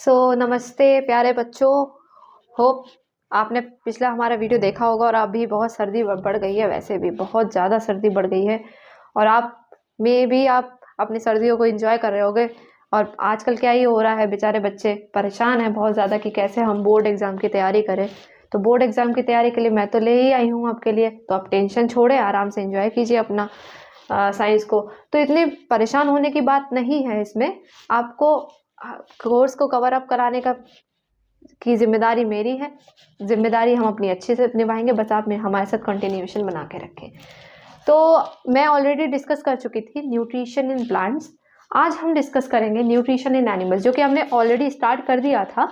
नमस्ते प्यारे बच्चों। होप आपने पिछला हमारा वीडियो देखा होगा और अभी बहुत सर्दी बढ़ गई है, वैसे भी बहुत ज़्यादा सर्दी बढ़ गई है और आप अपनी सर्दियों को एंजॉय कर रहे होगे। और आजकल क्या ही हो रहा है, बेचारे बच्चे परेशान हैं बहुत ज़्यादा कि कैसे हम बोर्ड एग्ज़ाम की तैयारी करें। तो बोर्ड एग्ज़ाम की तैयारी के लिए मैं तो ले ही आई हूँ आपके लिए, तो आप टेंशन छोड़े, आराम से एंजॉय कीजिए अपना साइंस को। तो इतनी परेशान होने की बात नहीं है इसमें। आपको कोर्स को कवर अप कराने की जिम्मेदारी मेरी है, जिम्मेदारी हम अपनी अच्छे से निभाएंगे, बस आप में हमारे साथ कंटिन्यूएशन बना के रखें। तो मैं ऑलरेडी डिस्कस कर चुकी थी न्यूट्रिशन इन प्लांट्स। आज हम डिस्कस करेंगे न्यूट्रिशन इन एनिमल्स, जो कि हमने ऑलरेडी स्टार्ट कर दिया था।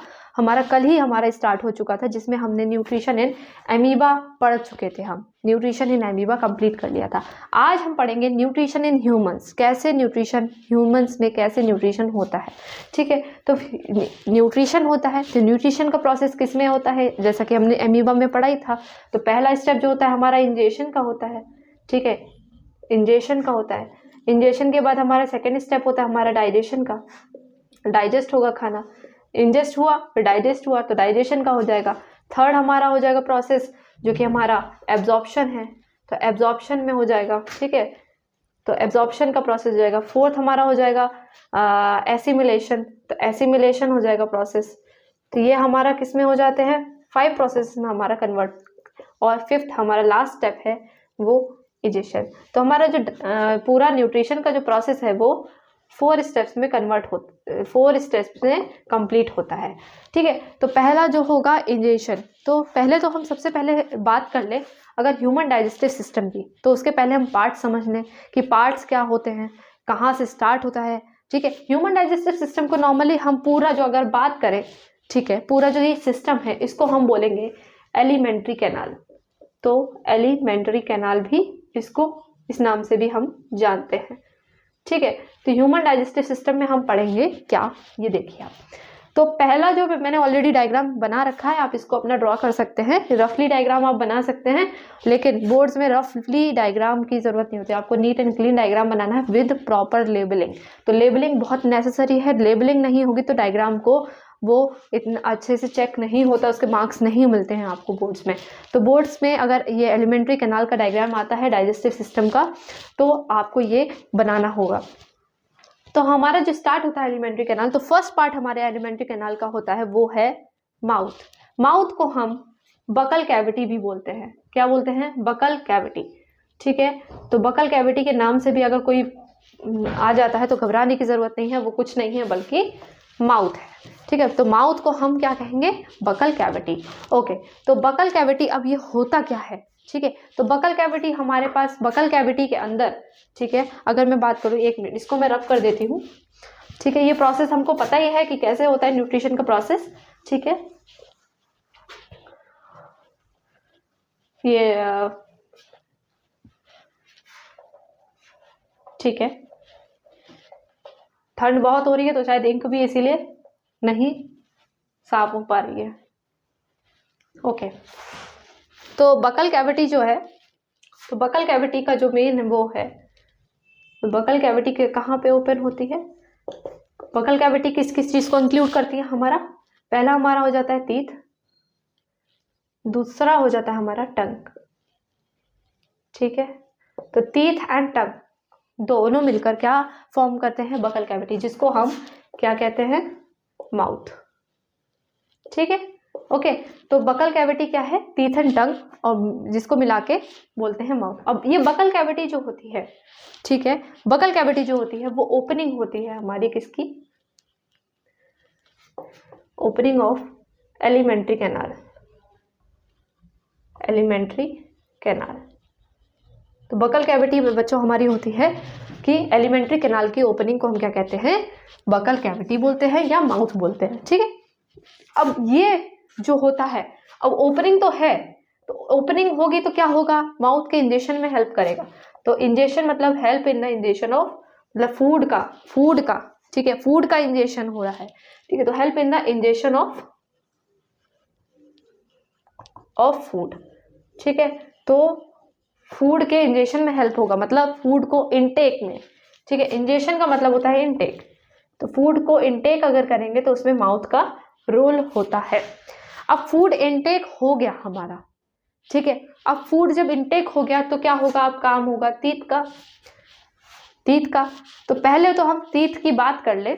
कल ही हमारा स्टार्ट हो चुका था, जिसमें हमने न्यूट्रिशन इन एमीबा पढ़ चुके थे। हम न्यूट्रिशन इन एमीबा कंप्लीट कर लिया था। आज हम पढ़ेंगे न्यूट्रिशन इन ह्यूमंस, कैसे न्यूट्रिशन ह्यूमंस में कैसे न्यूट्रिशन होता है। ठीक है, तो न्यूट्रिशन होता है तो न्यूट्रिशन का प्रोसेस किस में होता है, जैसा कि हमने एमीबा में पढ़ा ही था। तो पहला स्टेप जो होता है हमारा इंजेशन का होता है। ठीक है, इंजेशन का होता है। इंजेशन के बाद हमारा सेकेंड स्टेप होता है हमारा डाइजेशन का। डाइजेस्ट होगा खाना, इंजेस्ट हुआ फिर डाइजेस्ट हुआ तो डाइजेशन का हो जाएगा। थर्ड हमारा हो जाएगा प्रोसेस जो कि हमारा एब्जॉर्प्शन है, तो एब्जॉर्प्शन में हो जाएगा। ठीक है, तो एब्जॉर्प्शन का प्रोसेस हो जाएगा। फोर्थ हमारा हो जाएगा एसिमिलेशन, तो एसिमिलेशन हो जाएगा प्रोसेस। तो ये हमारा किस में हो जाते हैं, 5 प्रोसेस में हमारा कन्वर्ट। और फिफ्थ हमारा लास्ट स्टेप है वो इजेशन। तो हमारा जो पूरा न्यूट्रिशन का जो प्रोसेस है वो 4 स्टेप्स में 4 स्टेप्स में कंप्लीट होता है। ठीक है, तो पहला जो होगा इंजेशन। तो पहले तो हम सबसे पहले बात कर ले अगर ह्यूमन डाइजेस्टिव सिस्टम की, तो उसके पहले हम पार्ट्स समझ लें कि पार्ट्स क्या होते हैं, कहाँ से स्टार्ट होता है। ठीक है, ह्यूमन डाइजेस्टिव सिस्टम को नॉर्मली हम पूरा जो अगर बात करें, ठीक है, पूरा जो ये सिस्टम है इसको हम बोलेंगे एलिमेंट्री कैनाल। तो एलिमेंट्री कैनाल भी इसको इस नाम से भी हम जानते हैं। ठीक है, तो ह्यूमन डाइजेस्टिव सिस्टम में हम पढ़ेंगे क्या, ये देखिए आप। तो पहला जो मैंने ऑलरेडी डायग्राम बना रखा है, आप इसको अपना ड्रॉ कर सकते हैं। रफली डायग्राम आप बना सकते हैं, लेकिन बोर्ड्स में रफली डायग्राम की जरूरत नहीं होती, आपको नीट एंड क्लीन डायग्राम बनाना है विद प्रॉपर लेबलिंग। तो लेबलिंग बहुत नेसेसरी है, लेबलिंग नहीं होगी तो डायग्राम को वो इतना अच्छे से चेक नहीं होता, उसके मार्क्स नहीं मिलते हैं आपको बोर्ड्स में। तो बोर्ड्स में अगर ये एलिमेंट्री कैनाल का डायग्राम आता है डाइजेस्टिव सिस्टम का, तो आपको ये बनाना होगा। तो हमारा जो स्टार्ट होता है एलिमेंट्री कैनाल, तो फर्स्ट पार्ट हमारे एलिमेंट्री कैनाल का होता है वो है माउथ। माउथ को हम बकल कैविटी भी बोलते हैं। क्या बोलते हैं, बकल कैविटी। ठीक है, तो बकल कैविटी के नाम से भी अगर कोई आ जाता है तो घबराने की जरूरत नहीं है, वो कुछ नहीं है बल्कि माउथ है। ठीक है, तो माउथ को हम क्या कहेंगे, बकल कैविटी। ओके, तो बकल कैविटी अब ये होता क्या है। ठीक है, तो बकल कैविटी हमारे पास, बकल कैविटी के अंदर, ठीक है, अगर मैं बात करूँ, 1 मिनट इसको मैं रब कर देती हूँ। ठीक है, ये प्रोसेस हमको पता ही है कि कैसे होता है न्यूट्रिशन का प्रोसेस। ठीक है, ये ठीक है, ठंड बहुत हो रही है तो शायद इंक भी इसीलिए नहीं साफ हो पा रही है। ओके, तो बकल कैविटी जो है, तो बकल कैविटी का जो मेन वो है, तो बकल कैविटी के कहाँ पे ओपन होती है, बकल कैविटी किस किस चीज को इंक्लूड करती है हमारा, पहला हमारा हो जाता है टीथ, दूसरा हो जाता है हमारा टंग। ठीक है, तो टीथ एंड टंग दोनों मिलकर क्या फॉर्म करते हैं, बकल कैविटी, जिसको हम क्या कहते हैं, माउथ। ठीक है, ओके, तो बकल कैविटी क्या है, टीथ एंड टंग, और जिसको मिला के बोलते हैं माउथ। अब ये बकल कैविटी जो होती है, ठीक है, बकल कैविटी जो होती है वो ओपनिंग होती है हमारी किसकी, opening of alimentary canal, alimentary canal. तो बकल कैविटी में बच्चों हमारी होती है कि एलिमेंट्री कैनाल की ओपनिंग को हम क्या कहते हैं, बकल कैविटी बोलते हैं या माउथ बोलते हैं। ठीक है, अब ये जो होता है, अब ओपनिंग तो है, तो ओपनिंग होगी तो क्या होगा, माउथ के इंजेशन में हेल्प करेगा। तो इंजेशन मतलब help in the ingestion of, मतलब फूड का, ठीक है, फूड का इंजेशन हो रहा है। ठीक है, तो help in the ingestion of food. ठीक है, तो फूड के इंजेशन में हेल्प होगा, मतलब फूड को इनटेक में। ठीक है, इंजेशन का मतलब होता है इनटेक, तो फूड को इनटेक अगर करेंगे तो उसमें माउथ का रोल होता है। अब फूड इनटेक हो गया हमारा, ठीक है। अब फूड जब इनटेक हो गया तो क्या होगा, अब काम होगा टीथ का। तो पहले तो हम टीथ की बात कर ले,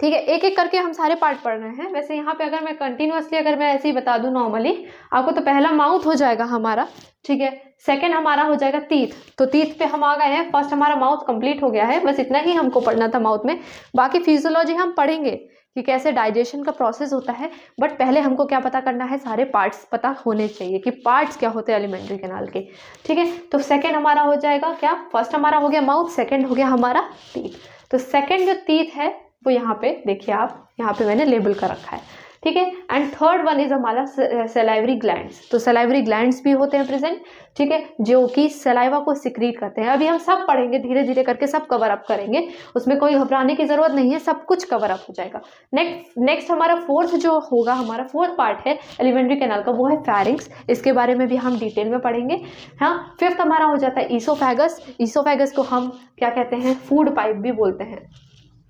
ठीक है। एक एक करके हम सारे पार्ट पढ़ रहे हैं। वैसे यहाँ पे अगर मैं कंटिन्यूअसली अगर मैं ऐसे ही बता दूं नॉर्मली आपको, तो पहला माउथ हो जाएगा हमारा, ठीक है। सेकंड हमारा हो जाएगा टीथ, तो टीथ पे हम आ गए हैं। फर्स्ट हमारा माउथ कंप्लीट हो गया है, बस इतना ही हमको पढ़ना था माउथ में। बाकी फिजियोलॉजी हम पढ़ेंगे कि कैसे डाइजेशन का प्रोसेस होता है, बट पहले हमको क्या पता करना है, सारे पार्ट्स पता होने चाहिए कि पार्ट्स क्या होते हैं एलिमेंट्री कैनाल के, ठीक है। तो सेकंड हमारा हो जाएगा क्या, फर्स्ट हमारा हो गया माउथ, सेकंड हो गया हमारा टीथ। तो सेकंड जो टीथ है वो यहाँ पे देखिए आप, यहाँ पे मैंने लेबल कर रखा है, ठीक है। एंड थर्ड वन इज हमारा सलाइवरी ग्लैंड्स। तो सलाइवरी ग्लैंड्स भी होते हैं प्रेजेंट, ठीक है, जो कि सलाइवा को सिक्रीट करते हैं। अभी हम सब पढ़ेंगे, धीरे धीरे करके सब कवर अप करेंगे, उसमें कोई घबराने की जरूरत नहीं है, सब कुछ कवर अप हो जाएगा। नेक्स्ट हमारा फोर्थ जो होगा, हमारा फोर्थ पार्ट है एलिमेंट्री कैनाल का, वो है फेरिंग्स। इसके बारे में भी हम डिटेल में पढ़ेंगे, हाँ। फिफ्थ हमारा हो जाता है ईसोफेगस। ईसोफेगस को हम क्या कहते हैं, फूड पाइप भी बोलते हैं,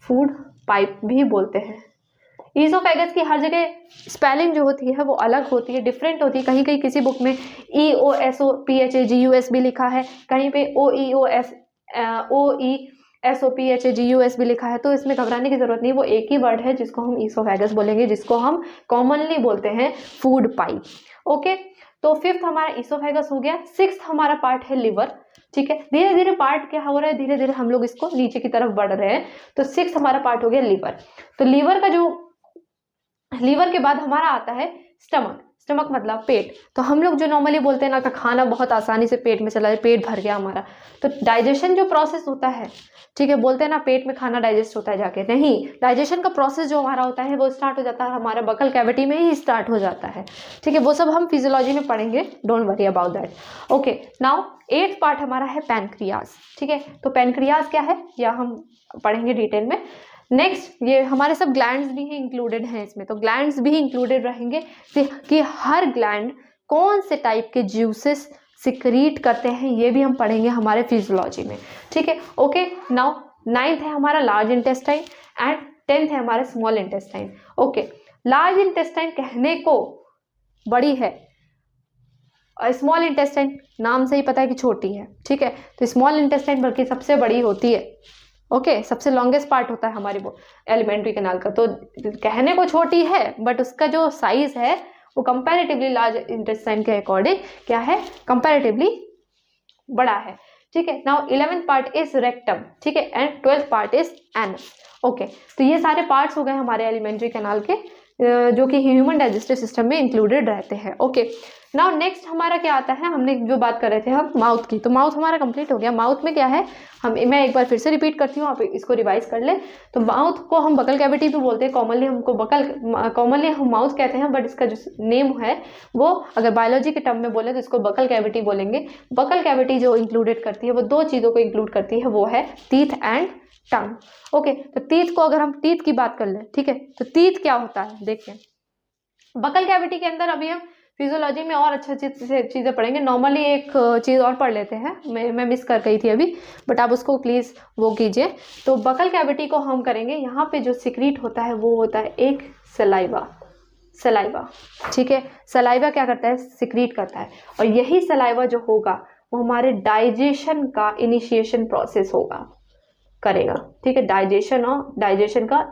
फूड पाइप भी बोलते हैं। ईसोफेगस की हर जगह स्पेलिंग जो होती है वो अलग होती है, डिफरेंट होती है। कहीं कहीं किसी बुक में EOSOPHAGUS भी लिखा है, कहीं पे OESOPHAGUS भी लिखा है। तो इसमें घबराने की जरूरत नहीं, वो एक ही वर्ड है जिसको हम ईसोफेगस बोलेंगे, जिसको हम कॉमनली बोलते हैं फूड पाइप, ओके। तो फिफ्थ हमारा ईसोफेगस हो गया। सिक्स्थ हमारा पार्ट है लिवर, ठीक है। धीरे धीरे पार्ट क्या हो रहा है, धीरे धीरे हम लोग इसको नीचे की तरफ बढ़ रहे हैं। तो सिक्स्थ हमारा पार्ट हो गया लिवर। तो लीवर के बाद हमारा आता है स्टमक। स्टमक मतलब पेट। तो हम लोग जो नॉर्मली बोलते हैं ना कि खाना बहुत आसानी से पेट में चला जाए, पेट भर गया हमारा, तो डाइजेशन जो प्रोसेस होता है, ठीक है, बोलते हैं ना पेट में खाना डाइजेस्ट होता है जाके, नहीं, डाइजेशन का प्रोसेस जो हमारा होता है वो स्टार्ट हो जाता है हमारा बकल कैविटी में ही स्टार्ट हो जाता है, ठीक है। वो सब हम फिजियोलॉजी में पढ़ेंगे, don't worry about that, okay. Now eighth part हमारा है पैनक्रियाज, ठीक है। तो पैनक्रियाज क्या है या हम पढ़ेंगे डिटेल में। नेक्स्ट ये हमारे सब ग्लैंड्स भी इंक्लूडेड हैं इसमें, तो ग्लैंड्स भी इंक्लूडेड रहेंगे कि हर ग्लैंड कौन से टाइप के जूसेस सिक्रीट करते हैं, ये भी हम पढ़ेंगे हमारे फिजियोलॉजी में, ठीक है, ओके। नाउ नाइन्थ है हमारा लार्ज इंटेस्टाइन एंड 10th है हमारा small intestine, okay. Large intestine कहने को बड़ी है, स्मॉल इंटेस्टाइन नाम से ही पता है कि छोटी है, ठीक है। तो स्मॉल इंटेस्टाइन बल्कि सबसे बड़ी होती है, ओके, सबसे लॉन्गेस्ट पार्ट होता है हमारी वो एलिमेंट्री कैनाल का। तो कहने को छोटी है बट उसका जो साइज है वो कंपैरेटिवली लार्ज इंटेस्टाइन के अकॉर्डिंग क्या है, कंपैरेटिवली बड़ा है, ठीक है। Now 11th part is rectum, ठीक है, and 12th part is anus, okay. तो ये सारे पार्ट्स हो गए हमारे एलिमेंट्री कैनाल के, जो कि ह्यूमन डाइजेस्टिव सिस्टम में इंक्लूडेड रहते हैं, ओके। नाउ नेक्स्ट हमारा क्या आता है, हमने जो बात कर रहे थे हम माउथ की, तो माउथ हमारा कंप्लीट हो गया। माउथ में क्या है, मैं एक बार फिर से रिपीट करती हूँ, आप इसको रिवाइज कर ले। तो माउथ को हम बकल कैविटी भी बोलते हैं, कॉमनली हम माउथ कहते हैं, बट इसका जो नेम है वो अगर बायोलॉजी के टर्म में बोले तो इसको बकल कैविटी बोलेंगे। बकल कैविटी जो इंक्लूडेड करती है वो दो चीज़ों को इंक्लूड करती है, वो है टीथ एंड टंग, ओके। तो टीथ को अगर हम टीथ की बात कर ले, ठीक है, तो टीथ क्या होता है देखिए, बकल कैविटी के अंदर अभी हम फिजियोलॉजी में और अच्छी चीज़ें पढ़ेंगे। नॉर्मली एक चीज़ और पढ़ लेते हैं, मैं मिस कर गई थी अभी, बट आप उसको प्लीज़ वो कीजिए। तो बकल कैविटी को हम करेंगे, यहाँ पे जो सिक्रीट होता है वो होता है एक सलाइवा, ठीक है। सलाइवा क्या करता है, सिक्रीट करता है, और यही सलाइवा जो होगा वो हमारे डाइजेशन का इनिशिएशन प्रोसेस करेगा, ठीक है। डाइजेशन का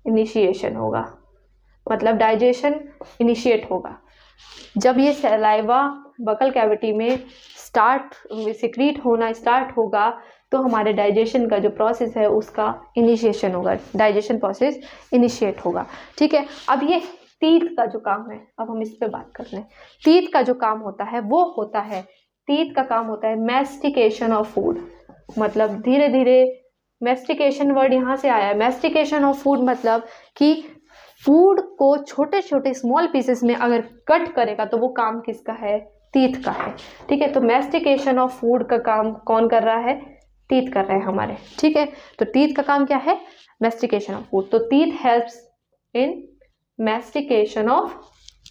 इनिशिएशन होगा, मतलब डाइजेशन इनिशिएट होगा जब ये सलाइवा बकल कैविटी में सिक्रीट होना स्टार्ट होगा, तो हमारे डाइजेशन का जो प्रोसेस है उसका इनिशिएशन होगा, डाइजेशन प्रोसेस इनिशिएट होगा, ठीक है। अब ये टीथ का जो काम है, अब हम इस पे बात कर रहे हैं। टीथ का जो काम होता है वो होता है, टीथ का काम होता है मैस्टिकेशन ऑफ फूड, मतलब धीरे धीरे, मैस्टिकेशन वर्ड यहाँ से आया है। मैस्टिकेशन ऑफ फूड मतलब कि फूड को छोटे छोटे स्मॉल पीसेस में अगर कट करेगा तो वो काम किसका है, टीथ का है, ठीक है। तो मैस्टिकेशन ऑफ फूड का काम कौन कर रहा है, टीथ कर रहे हैं हमारे, ठीक है। तो टीथ का काम क्या है, मैस्टिकेशन ऑफ फूड। तो teeth helps in mastication of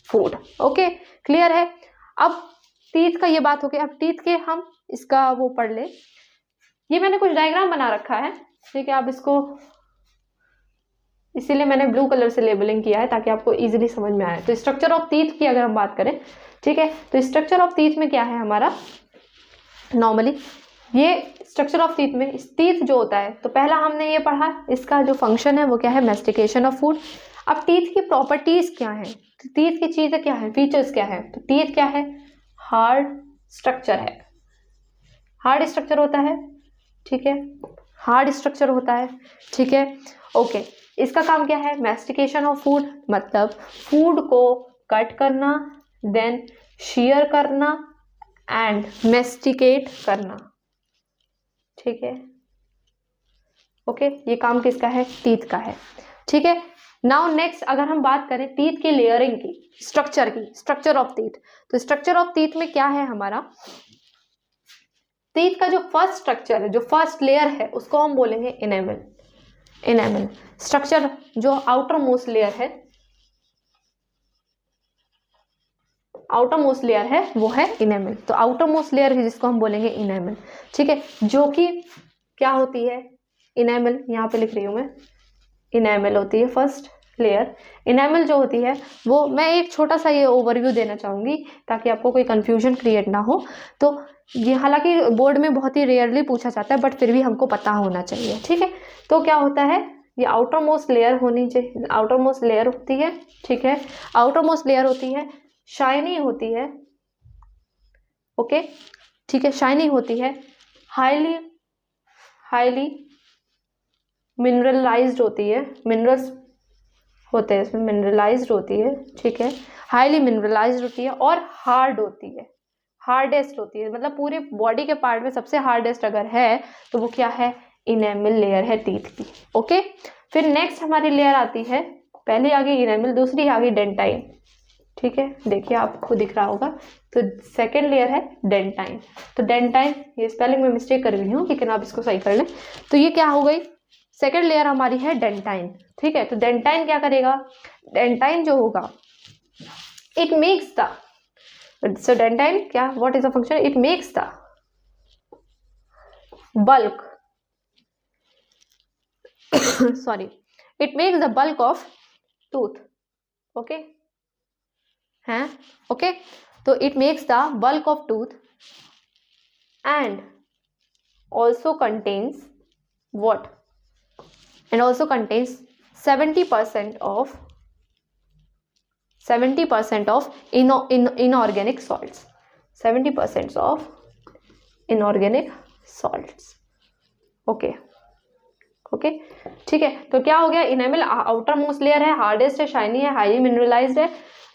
food, okay, clear है। अब टीथ का ये बात हो गई, अब टीथ के हम इसका वो पढ़ ले। ये मैंने कुछ डायग्राम बना रखा है, ठीक है, आप इसको, इसीलिए मैंने ब्लू कलर से लेबलिंग किया है ताकि आपको इजीली समझ में आए। तो स्ट्रक्चर ऑफ टीथ की अगर हम बात करें, ठीक है, तो स्ट्रक्चर ऑफ टीथ में क्या है हमारा, नॉर्मली ये स्ट्रक्चर ऑफ टीथ में टीथ जो होता है, तो पहला हमने ये पढ़ा, इसका जो फंक्शन है वो क्या है, मैस्टिकेशन ऑफ फूड। अब टीथ की प्रॉपर्टीज क्या है, तो टीथ की चीजें क्या है, फीचर्स क्या है, तो टीथ क्या है, हार्ड स्ट्रक्चर है, हार्ड स्ट्रक्चर होता है, ठीक है, हार्ड स्ट्रक्चर होता है, ठीक है, ओके। इसका काम क्या है, मैस्टिकेशन ऑफ फूड, मतलब फूड को कट करना, देन शेयर करना एंड मेस्टिकेट करना, ठीक है, ओके। ये काम किसका है, टीथ का है, ठीक है। नाउ नेक्स्ट अगर हम बात करें टीथ की लेयरिंग की, स्ट्रक्चर की, स्ट्रक्चर ऑफ टीथ, तो स्ट्रक्चर ऑफ टीथ में क्या है हमारा, टीथ का जो फर्स्ट स्ट्रक्चर है, जो फर्स्ट लेयर है, उसको हम बोलेंगे इनेमल। इनेमल स्ट्रक्चर, जो आउटर मोस्ट लेयर है, आउटर मोस्ट लेयर है वो है इनेमल। तो आउटर मोस्ट लेयर है जिसको हम बोलेंगे इनेमल, ठीक है, जो कि क्या होती है, इनेमल, यहाँ पे लिख रही हूँ मैं, इनेमल होती है फर्स्ट लेयर। इनेमल जो होती है वो, मैं एक छोटा सा ये ओवरव्यू देना चाहूँगी ताकि आपको कोई कंफ्यूजन क्रिएट ना हो। तो ये हालांकि बोर्ड में बहुत ही रेयरली पूछा जाता है, बट फिर भी हमको पता होना चाहिए, ठीक है। तो क्या होता है, ये आउटर मोस्ट लेयर होनी चाहिए, आउटर मोस्ट लेयर होती है, ठीक है, आउटर मोस्ट लेयर होती है, शाइनी होती है, ओके, ठीक है, शाइनी होती है, हाईली मिनरलाइज्ड होती है, मिनरल्स होते हैं इसमें, मिनरलाइज्ड होती है, ठीक है, हाईली मिनरलाइज्ड होती है और हार्ड होती है, हार्डेस्ट होती है, मतलब पूरे बॉडी के पार्ट में सबसे हार्डेस्ट अगर है तो वो क्या है, इनेमल लेयर है टीथ की, ओके। फिर नेक्स्ट हमारी लेयर आती है, पहली आ गई इनेमल, दूसरी आ गई डेंटाइन, ठीक है, देखिए आपको दिख रहा होगा, तो सेकेंड लेयर है डेंटाइन। तो डेंटाइन, ये स्पेलिंग में मिस्टेक कर रही हूँ लेकिन आप इसको सही कर लें, तो ये क्या हो गई, सेकेंड लेयर हमारी है डेंटाइन, ठीक है। तो डेंटाइन क्या करेगा, डेंटाइन जो होगा, it makes the, so dentine क्या, what is the function, it makes the bulk sorry, it makes the bulk of tooth, okay है, okay, तो it makes the bulk of tooth and also contains what, and also contains 70% of inorganic salts, 70% of inorganic salts, okay, okay, ठीक है। तो क्या हो गया, enamel outer most layer है, hardest है, शाइनी है, हाईली मिनरलाइज्ड है।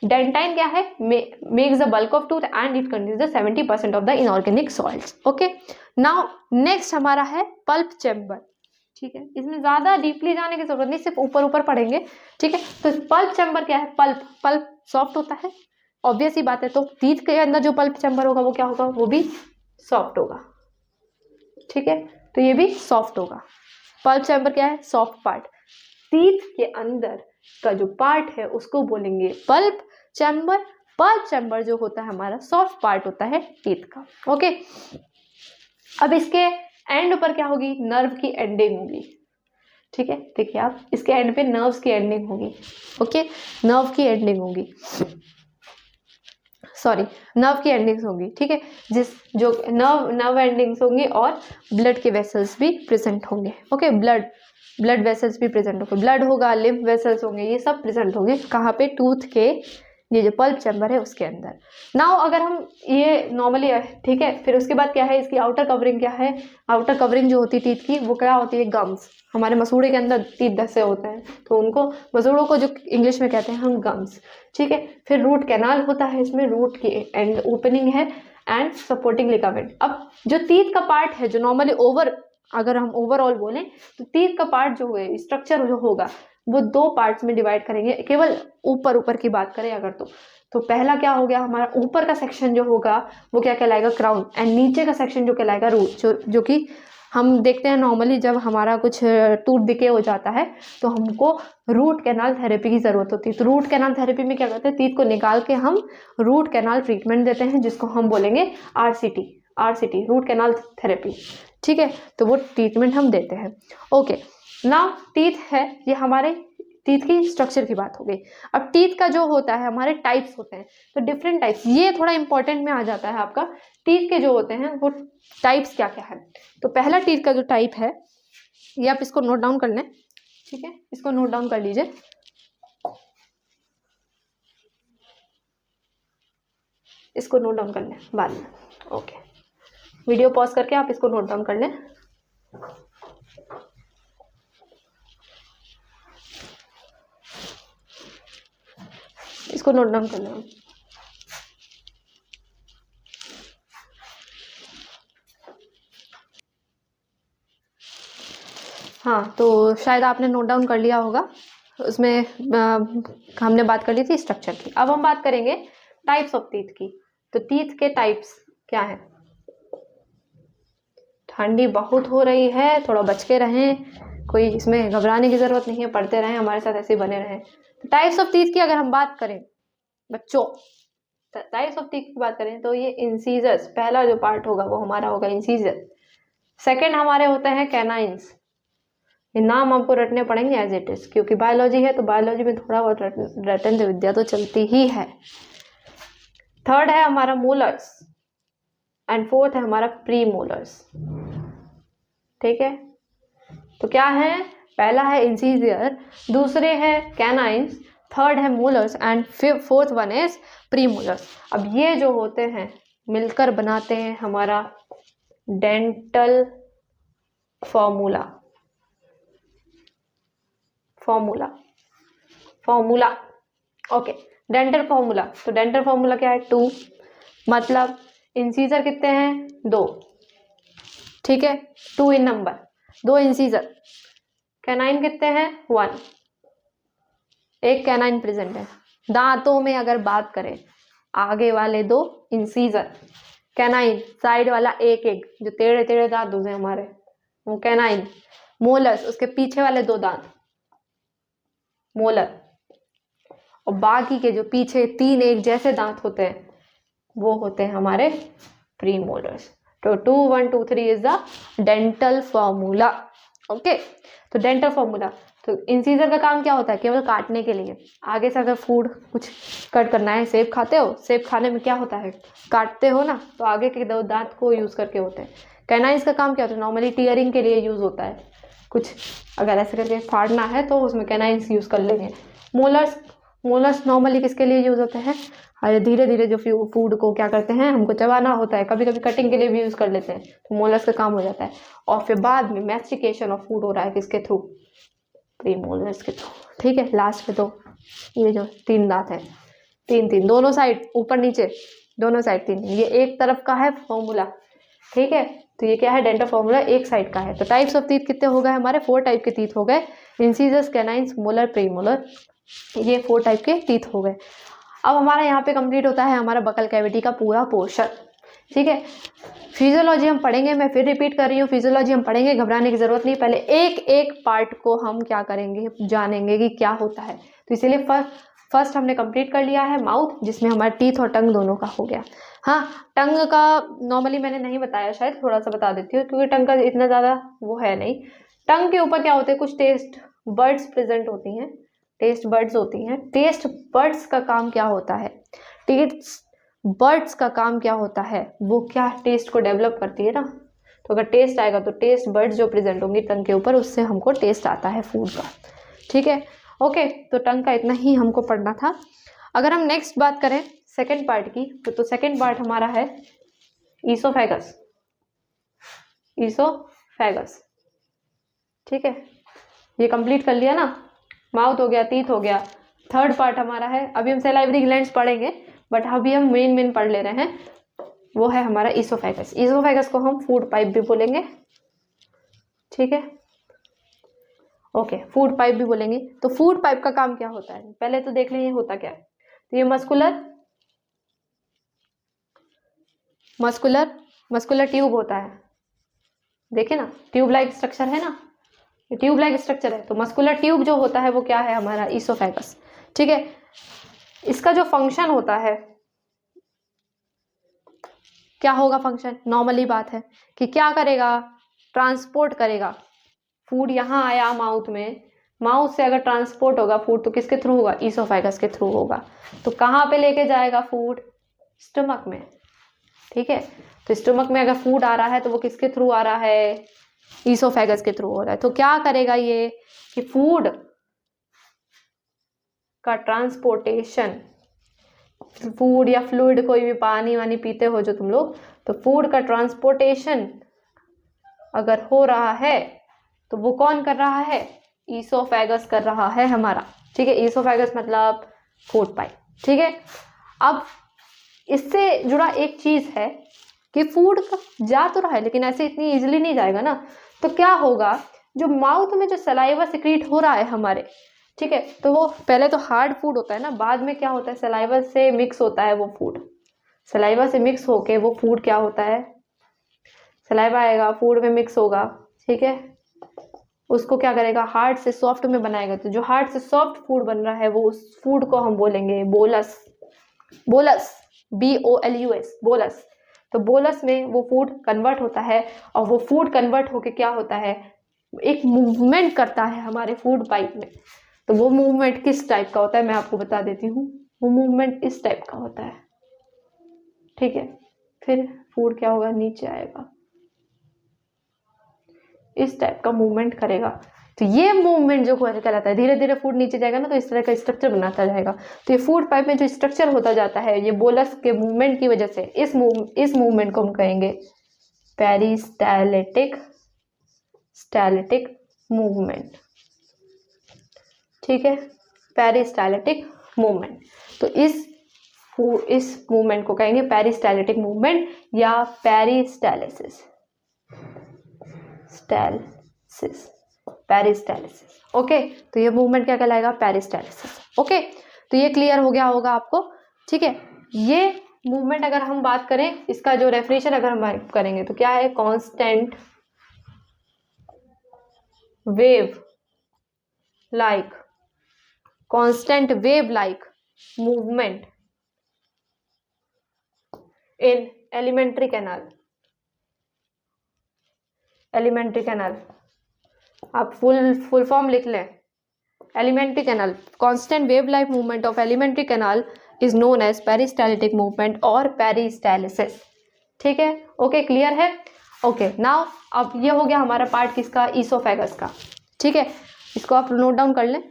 डेंटाइन क्या है, makes the bulk of tooth and it contains the 70% of the inorganic salts, okay. Now next हमारा है पल्प चैम्बर, ठीक है, इसमें ज्यादा डीपली जाने की जरूरत नहीं, सिर्फ ऊपर ऊपर पढ़ेंगे, ठीक है। तो पल्प चैम्बर क्या है, पल्प, पल्प सॉफ्ट होता है, ऑब्वियस ही बात है, तो टीथ के अंदर जो पल्प चैम्बर होगा वो क्या होगा, वो भी सॉफ्ट होगा, ठीक है, तो ये भी सॉफ्ट होगा। पल्प चैम्बर क्या है, सॉफ्ट पार्ट, टीथ के अंदर का जो पार्ट है उसको बोलेंगे पल्प चैम्बर। पल्प चैम्बर जो होता है हमारा सॉफ्ट पार्ट होता है टीथ का, ओके। अब इसके एंड पर क्या होगी, नर्व की एंडिंग होगी, ठीक है, देखिए आप, इसके एंड पे नर्व्स की एंडिंग होगी, ओके, नर्व की एंडिंग होगी, सॉरी, नर्व की एंडिंग्स होंगी, ठीक है, जिस जो नर्व एंडिंग्स होंगी और ब्लड के वेसल्स भी प्रेजेंट होंगे, ओके, ब्लड वेसल्स भी प्रेजेंट होंगे, ब्लड होगा, लिम्फ वेसल्स होंगे, ये सब प्रेजेंट होंगे कहाँ पे, टूथ के ये जो पल्प चैम्बर है उसके अंदर। नाउ अगर हम ये नॉर्मली, ठीक है, फिर उसके बाद क्या है, इसकी आउटर कवरिंग क्या है, आउटर कवरिंग जो होती है टीथ की वो क्या होती है, गम्स। हमारे मसूड़े के अंदर टीथ धसे होते हैं तो उनको, मसूड़ों को जो इंग्लिश में कहते हैं हम गम्स, ठीक है। फिर रूट कैनाल होता है, इसमें रूट की एंड ओपनिंग है एंड सपोर्टिंग लिगामेंट। अब जो टीथ का पार्ट है, जो नॉर्मली अगर हम ओवरऑल बोलें तो टीथ का पार्ट जो है, स्ट्रक्चर जो होगा वो दो पार्ट्स में डिवाइड करेंगे, केवल ऊपर की बात करें अगर तो पहला क्या हो गया, हमारा ऊपर का सेक्शन जो होगा वो क्या कहलाएगा, क्राउन, एंड नीचे का सेक्शन जो कहलाएगा रूट, जो कि हम देखते हैं नॉर्मली जब हमारा कुछ टूथ डिके हो जाता है तो हमको रूट कैनाल थेरेपी की ज़रूरत होती है। तो रूट कैनाल थेरेपी में क्या करते हैं, टीथ को निकाल के हम रूट कैनाल ट्रीटमेंट देते हैं जिसको हम बोलेंगे RCT, RCT, root canal therapy, ठीक है। तो वो ट्रीटमेंट हम देते हैं। ओके, नाउ टीथ है, ये हमारे टीथ की स्ट्रक्चर की बात हो गई। अब टीथ का जो होता है हमारे टाइप्स होते हैं, तो डिफरेंट टाइप्स, ये थोड़ा इंपॉर्टेंट में आ जाता है आपका। टीथ के जो होते हैं वो टाइप्स क्या क्या है। तो पहला टीथ का जो टाइप है, ये आप इसको नोट डाउन कर लें, ठीक है, इसको नोट डाउन कर लीजिए। इसको नोट डाउन कर लें बाद में, ओके। वीडियो पॉज करके आप इसको नोट डाउन कर लें। इसको नोट डाउन कर लें। हाँ, तो शायद आपने नोट डाउन कर लिया होगा। उसमें हमने बात कर ली थी स्ट्रक्चर की। अब हम बात करेंगे टाइप्स ऑफ टीथ की। तो टीथ के टाइप्स क्या है। ठंडी बहुत हो रही है, थोड़ा बच के रहें, कोई इसमें घबराने की जरूरत नहीं है, पढ़ते रहें, हमारे साथ ऐसे ही बने रहें। तो टाइप्स ऑफ टीथ की अगर हम बात करें बच्चों, टाइप्स ऑफ टीथ की बात करें तो ये इंसीजर्स, पहला जो पार्ट होगा वो हमारा होगा इंसीजर। सेकेंड हमारे होते हैं कैनाइंस, ये नाम आपको रटने पड़ेंगे एज इट इज, क्योंकि बायोलॉजी है तो बायोलॉजी में थोड़ा बहुत रटन विद्या तो चलती ही है। थर्ड है हमारा मोलर्स एंड फोर्थ है हमारा प्री मोलर्स, ठीक है। तो क्या है, पहला है इंसीजर, दूसरे है कैनाइंस, थर्ड है molars and fourth one is pre molars. अब ये जो होते हैं मिलकर बनाते हैं हमारा dental formula, formula okay, dental formula. तो डेंटल फॉर्मूला क्या है, 2, मतलब इंसीजर कितने हैं, 2, ठीक है, 2 इन नंबर, 2 इंसीजर। कैनाइन कितने हैं, 1, एक कैनाइन प्रेजेंट है। दांतों में अगर बात करें, आगे वाले 2 इंसीजर, कैनाइन साइड वाला एक एक, जो टेढ़े टेढ़े दांत होते हैं हमारे वो कैनाइन, मोलर्स उसके पीछे वाले 2 दांत मोलर, और बाकी के जो पीछे 3 एक जैसे दांत होते हैं वो होते हैं हमारे प्री मोलर्स। तो 2 1 2 3 is the dental formula, okay. तो डेंटल फॉर्मूला, तो इंसीजर का काम क्या होता है, केवल काटने के लिए। आगे से अगर फूड कुछ कट करना है, सेब खाते हो, सेब खाने में क्या होता है, काटते हो ना, तो आगे के 2 दांत को यूज करके होते हैं। कैनाइंस का काम क्या होता है, नॉर्मली टीयरिंग के लिए यूज होता है, कुछ अगर ऐसे करके फाड़ना है तो उसमें कैनाइंस यूज कर लेंगे। मोलर्स नॉर्मली किसके लिए यूज होते हैं, अरे धीरे धीरे जो फूड को क्या करते हैं, हमको चबाना होता है, कभी कभी कटिंग के लिए भी यूज कर लेते हैं, तो मोलर्स का काम हो जाता है। और फिर बाद में मैस्टिकेशन ऑफ फूड हो रहा है किसके थ्रू, प्री मोलर्स के थ्रू, ठीक है। लास्ट में तो ये जो 3 दांत है, 3 दोनों साइड, ऊपर नीचे दोनों साइड 3, ये एक तरफ का है फॉर्मूला, ठीक है। तो ये क्या है, डेंटल फॉर्मूला एक साइड का है। तो टाइप्स ऑफ टीथ कितने हो गए हमारे, 4 टाइप के टीथ हो गए, incisors, canines, molar, pre molar, ये 4 टाइप के टीथ हो गए। अब हमारा यहाँ पे कंप्लीट होता है हमारा बकल कैविटी का पूरा पोर्शन, ठीक है। फिजियोलॉजी हम पढ़ेंगे, मैं फिर रिपीट कर रही हूँ, फिजियोलॉजी हम पढ़ेंगे, घबराने की जरूरत नहीं। पहले एक एक पार्ट को हम क्या करेंगे, जानेंगे कि क्या होता है। तो इसीलिए फर्स्ट हमने कंप्लीट कर लिया है माउथ, जिसमें हमारे टीथ और टंग दोनों का हो गया। हाँ, टंग का नॉर्मली मैंने नहीं बताया, शायद थोड़ा सा बता देती हूँ, क्योंकि टंग का इतना ज़्यादा वो है नहीं। टंग के ऊपर क्या होते हैं, कुछ टेस्ट बर्ड्स प्रेजेंट होती हैं, टेस्ट बर्ड्स होती हैं। टेस्ट बर्ड्स का काम क्या होता है, टेस्ट बर्ड्स का काम क्या होता है, वो क्या टेस्ट को डेवलप करती है ना। तो अगर टेस्ट आएगा तो टेस्ट बर्ड्स जो प्रेजेंट होंगी टंग के ऊपर, उससे हमको टेस्ट आता है फूड का, ठीक है, ओके। तो टंग का इतना ही हमको पढ़ना था। अगर हम नेक्स्ट बात करें सेकेंड पार्ट की, तो सेकेंड पार्ट हमारा है ईसोफेगस, ठीक है। ये कंप्लीट कर लिया ना, माउथ हो गया, टीथ हो गया। थर्ड पार्ट हमारा है, अभी हम सैलाइवरी ग्लैंड्स पढ़ेंगे, बट अभी हम मेन पढ़ ले रहे हैं, वो है हमारा ईसोफेगस। ईसोफेगस को हम फूड पाइप भी बोलेंगे, ठीक है, ओके, फूड पाइप भी बोलेंगे। तो फूड पाइप का काम क्या होता है, पहले तो देख लें ये होता क्या है। तो ये मस्कुलर ट्यूब होता है, देखिए ना, ट्यूब लाइक स्ट्रक्चर है ना, ये ट्यूब लाइक स्ट्रक्चर है। तो मस्कुलर ट्यूब जो होता है वो क्या है, हमारा ईसोफेगस, ठीक है। इसका जो फंक्शन होता है, क्या होगा फंक्शन, नॉर्मली बात है कि क्या करेगा, ट्रांसपोर्ट करेगा। फूड यहाँ आया माउथ में, माउथ से अगर ट्रांसपोर्ट होगा फूड तो किसके थ्रू होगा, ईसोफेगस के थ्रू होगा। तो कहाँ पे लेके जाएगा फूड, स्टमक में। ठीक है, तो स्टमक में अगर फूड आ रहा है तो वो किसके थ्रू आ रहा है, ईसोफेगस के थ्रू हो रहा है। तो क्या करेगा ये कि फूड का ट्रांसपोर्टेशन, फूड या फ्लूइड, कोई भी पानी वानी पीते हो जो तुम लोग, तो फूड का ट्रांसपोर्टेशन अगर हो रहा है तो वो कौन कर रहा है, ईसोफेगस कर रहा है हमारा। ठीक है, ईसोफेगस मतलब फूड पाइप। ठीक है, अब इससे जुड़ा एक चीज है कि फूड जा तो रहा है लेकिन ऐसे इतनी इजीली नहीं जाएगा ना। तो क्या होगा, जो माउथ में जो सलाइवा सिक्रीट हो रहा है हमारे, ठीक है, तो वो पहले तो हार्ड फूड होता है ना, बाद में क्या होता है, सलाइवा से मिक्स होता है वो फूड। सलाइवा से मिक्स होके वो फूड क्या होता है, सलाइवा आएगा फूड में मिक्स होगा। ठीक है, उसको क्या करेगा, हार्ड से सॉफ्ट में बनाएगा। तो जो हार्ड से सॉफ्ट फूड बन रहा है वो उस फूड को हम बोलेंगे बोलस। Bolus, BOLUS, bolus. तो बोलस में वो फूड कन्वर्ट होता है और वो फूड कन्वर्ट होके क्या होता है, एक मूवमेंट करता है हमारे फूड पाइप में। तो वो मूवमेंट किस टाइप का होता है मैं आपको बता देती हूँ। वो मूवमेंट इस टाइप का होता है। ठीक है, फिर फूड क्या होगा, नीचे आएगा, इस टाइप का मूवमेंट करेगा। तो ये मूवमेंट जो कहलाता है, धीरे धीरे फूड नीचे जाएगा ना तो इस तरह का स्ट्रक्चर बनाता जाएगा। तो ये फूड पाइप में जो स्ट्रक्चर होता जाता है ये बोलस के मूवमेंट की वजह से, इस मूवमेंट को हम कहेंगे पेरिस्टाल्टिक मूवमेंट। ठीक है, पेरिस्टाल्टिक मूवमेंट। तो इस मूवमेंट को कहेंगे पेरिस्टाल्टिक मूवमेंट या पेरिस्टालिसिस। पेरिस्टालिसिस। ओके, तो ये मूवमेंट क्या कहलाएगा, पेरिस्टालिसिस। ओके, तो ये क्लियर हो गया होगा आपको। ठीक है, ये मूवमेंट अगर हम बात करें, इसका जो डेफिनेशन अगर हम करेंगे तो क्या है, constant wave like movement in alimentary canal. आप फुल फॉर्म लिख लें, alimentary canal, constant wave like movement of alimentary canal is known as peristaltic movement और पेरिस्टालिसिस। ठीक है, ओके, क्लियर है। ओके, नाउ अब ये हो गया हमारा पार्ट किसका, ईसोफेगस का। ठीक है, इसको आप नोट डाउन कर लें।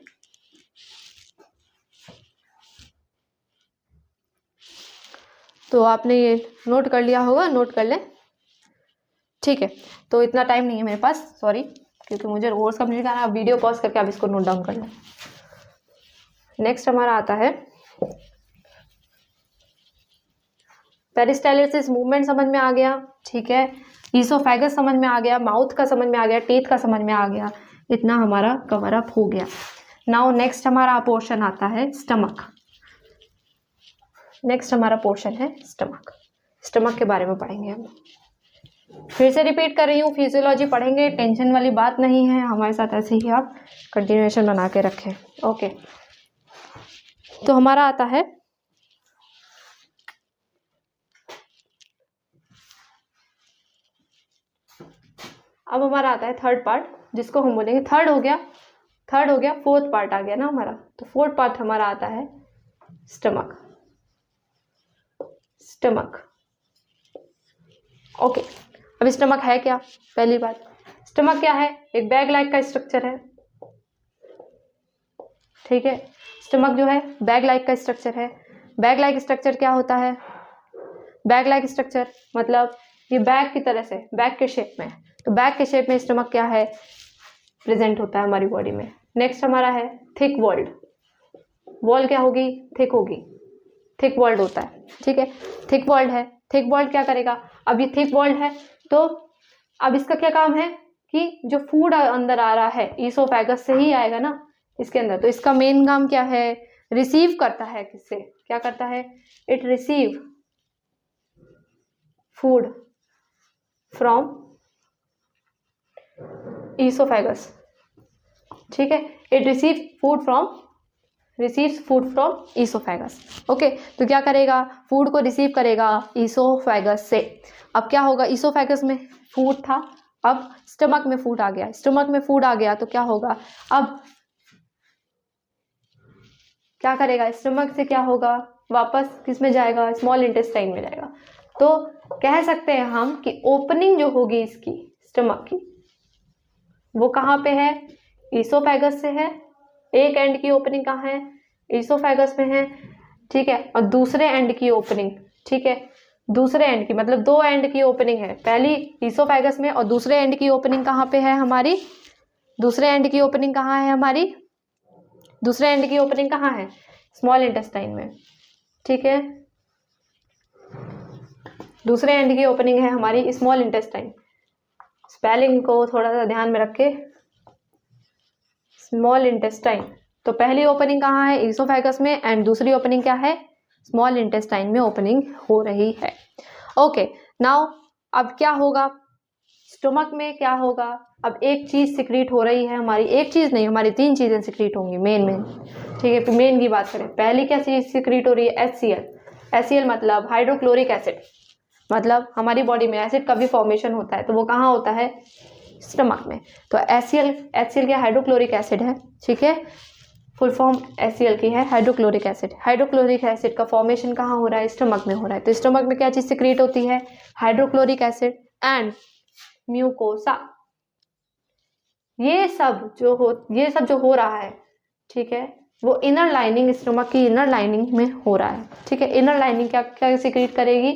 तो आपने ये नोट कर लिया होगा, नोट कर लें। ठीक है, तो इतना टाइम नहीं है मेरे पास, सॉरी, क्योंकि मुझे कोर्स कंप्लीट करना है। वीडियो पॉज करके आप इसको नोट डाउन कर लें। नेक्स्ट हमारा आता है पेरिस्टालिसिस मूवमेंट, समझ में आ गया। ठीक है, ईसोफेगस समझ में आ गया, माउथ का समझ में आ गया, टीथ का समझ में आ गया, इतना हमारा कवर अप हो गया। नाउ नेक्स्ट हमारा पोर्शन आता है स्टमक। नेक्स्ट हमारा पोर्शन है स्टमक। स्टमक के बारे में पढ़ेंगे हम। फिर से रिपीट कर रही हूँ, फिजियोलॉजी पढ़ेंगे, टेंशन वाली बात नहीं है, हमारे साथ ऐसे ही आप कंटिन्यूएशन बना के रखें। ओके, तो हमारा आता है अब हमारा आता है थर्ड पार्ट, जिसको हम बोलेंगे थर्ड हो गया, फोर्थ पार्ट आ गया ना हमारा। तो फोर्थ पार्ट हमारा आता है स्टमक। ओके, अब स्टमक है क्या, पहली बात, स्टमक क्या है, एक बैग लाइक का स्ट्रक्चर है। ठीक है, स्टमक जो है बैग लाइक का स्ट्रक्चर है। बैग लाइक स्ट्रक्चर क्या होता है, बैग लाइक स्ट्रक्चर मतलब ये बैग की तरह से, बैग के शेप में। तो बैग के शेप में स्टमक क्या है, प्रेजेंट होता है हमारी बॉडी में। नेक्स्ट हमारा है थिक वॉल्ड। वॉल क्या होगी, थिक होगी, थिक वॉल्ड होता है। ठीक है, थिक वॉल्ड है। थिक वॉल्ड क्या करेगा, अब ये थिक वॉल्ड है तो अब इसका क्या काम है कि जो फूड अंदर आ रहा है ईसोफेगस से ही आएगा ना इसके अंदर, तो इसका मेन काम क्या है, रिसीव करता है। किससे, क्या करता है, it receive food from oesophagus. ठीक है, it receive food from receives food from oesophagus. Okay, तो क्या करेगा, फूड को रिसीव करेगा ईसोफेगस से। अब क्या होगा, ईसोफेगस में फूड था, अब स्टमक में फूड आ गया, स्टमक में फूड आ गया तो क्या होगा, अब क्या करेगा, स्टमक से क्या होगा, वापस किस में जाएगा, स्मॉल इंटेस्टाइन में जाएगा। तो कह सकते हैं हम कि ओपनिंग जो होगी इसकी स्टमक की, वो कहाँ पे है, ईसोफेगस से है। एक एंड की ओपनिंग कहाँ है, ईसोफेगस में है, ठीक है। और दूसरे एंड की ओपनिंग, ठीक है, दूसरे एंड की मतलब दो एंड की ओपनिंग है, पहली ईसोफेगस में और दूसरे एंड की ओपनिंग कहाँ पे है हमारी, दूसरे एंड की ओपनिंग कहाँ है हमारी, दूसरे एंड की ओपनिंग कहाँ है, स्मॉल इंटेस्टाइन में, ठीक है। दूसरे एंड की ओपनिंग है हमारी स्मॉल इंटेस्टाइन, स्पेलिंग को थोड़ा सा ध्यान में रखे, स्मॉल इंटेस्टाइन। तो पहली ओपनिंग कहाँ है, ईसोफेगस में, एंड दूसरी ओपनिंग क्या है, स्मॉल इंटेस्टाइन में ओपनिंग हो रही है। ओके, नाउ अब क्या होगा, स्टमक में क्या होगा, अब एक चीज सिक्रीट हो रही है हमारी, एक चीज नहीं हमारी तीन चीजें सिक्रीट होंगी मेन, ठीक है। मेन की बात करें, पहली क्या चीज सिक्रीट हो रही है, HCl। HCl मतलब हाइड्रोक्लोरिक एसिड, मतलब हमारी बॉडी में एसिड का भी फॉर्मेशन होता है तो वो कहाँ होता है, स्टमक में। तो HCl क्या हाइड्रोक्लोरिक एसिड है, ठीक है, फुल फॉर्म HCl की है हाइड्रोक्लोरिक एसिड। हाइड्रोक्लोरिक एसिड का फॉर्मेशन कहाँ हो रहा है, स्टमक में हो रहा है। तो स्टमक में क्या चीज सिक्रीट होती है, हाइड्रोक्लोरिक एसिड एंड म्यूकोसा। ये सब जो हो रहा है, ठीक है, वो इनर लाइनिंग, स्टमक की इनर लाइनिंग में हो रहा है, ठीक है। इनर लाइनिंग क्या क्या सिक्रीट करेगी,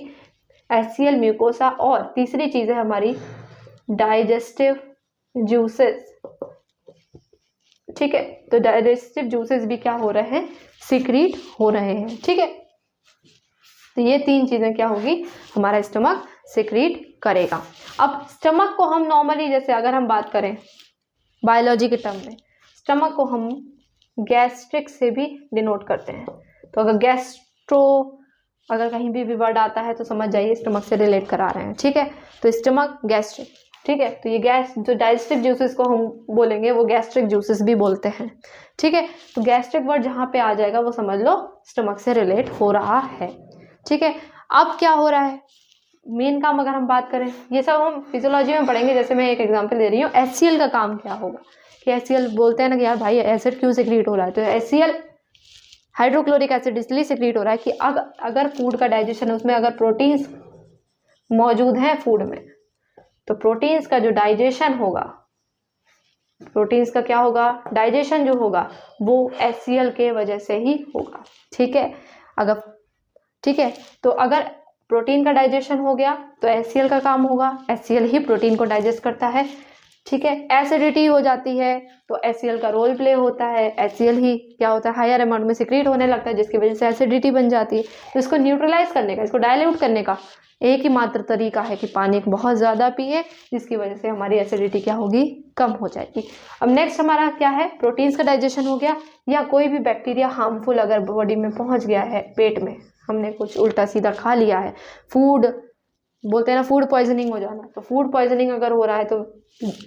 HCl, म्यूकोसा, और तीसरी चीज है हमारी डाइजेस्टिव जूसेस, ठीक है। तो डाइजेस्टिव जूसेस भी क्या हो रहे हैं, सिक्रीट हो रहे हैं, ठीक है। तो ये तीन चीजें क्या होगी, हमारा स्टमक सिक्रीट करेगा। अब स्टमक को हम नॉर्मली, जैसे अगर हम बात करें बायोलॉजी के टर्म में, स्टमक को हम गैस्ट्रिक से भी डिनोट करते हैं। तो अगर अगर कहीं भी वर्ड आता है तो समझ जाइए स्टमक से रिलेट करा रहे हैं, ठीक है। तो स्टमक गैस्ट्रिक, ठीक है। तो ये गैस जो डाइजेस्टिव जूसेस को हम बोलेंगे वो गैस्ट्रिक जूसेस भी बोलते हैं, ठीक है। तो गैस्ट्रिक वर्ड जहाँ पे आ जाएगा वो समझ लो स्टमक से रिलेट हो रहा है, ठीक है। अब क्या हो रहा है, मेन काम अगर हम बात करें, ये सब हम फिजियोलॉजी में पढ़ेंगे। जैसे मैं एक एग्जांपल दे रही हूँ, HCl का काम क्या होगा, कि HCl बोलते हैं ना कि यार भाई एसिड क्यों सिक्रीट हो रहा है, तो HCl हाइड्रोक्लोरिक एसिड इसलिए सिक्रीट हो रहा है कि अगर फूड का डाइजेशन है, उसमें अगर प्रोटीन्स मौजूद हैं फूड में, तो प्रोटीन्स का जो डाइजेशन होगा, प्रोटीन्स का क्या होगा, डाइजेशन जो होगा वो HCl के वजह से ही होगा, ठीक है। ठीक है, तो अगर प्रोटीन का डाइजेशन हो गया तो HCl का काम होगा, HCl ही प्रोटीन को डाइजेस्ट करता है, ठीक है। एसिडिटी हो जाती है तो HCl का रोल प्ले होता है, HCl ही क्या होता है, हायर अमाउंट में सिक्रीट होने लगता है, जिसकी वजह से एसिडिटी बन जाती है। तो इसको न्यूट्रलाइज करने का, इसको डायल्यूट करने का एक ही मात्र तरीका है कि पानी को बहुत ज़्यादा पिए, जिसकी वजह से हमारी एसिडिटी क्या होगी, कम हो जाएगी। अब नेक्स्ट हमारा क्या है, प्रोटीन्स का डाइजेशन हो गया, या कोई भी बैक्टीरिया हार्मफुल अगर बॉडी में पहुंच गया है, पेट में हमने कुछ उल्टा सीधा खा लिया है, फूड बोलते हैं ना फूड पॉइजनिंग हो जाना, तो फूड पॉइजनिंग अगर हो रहा है तो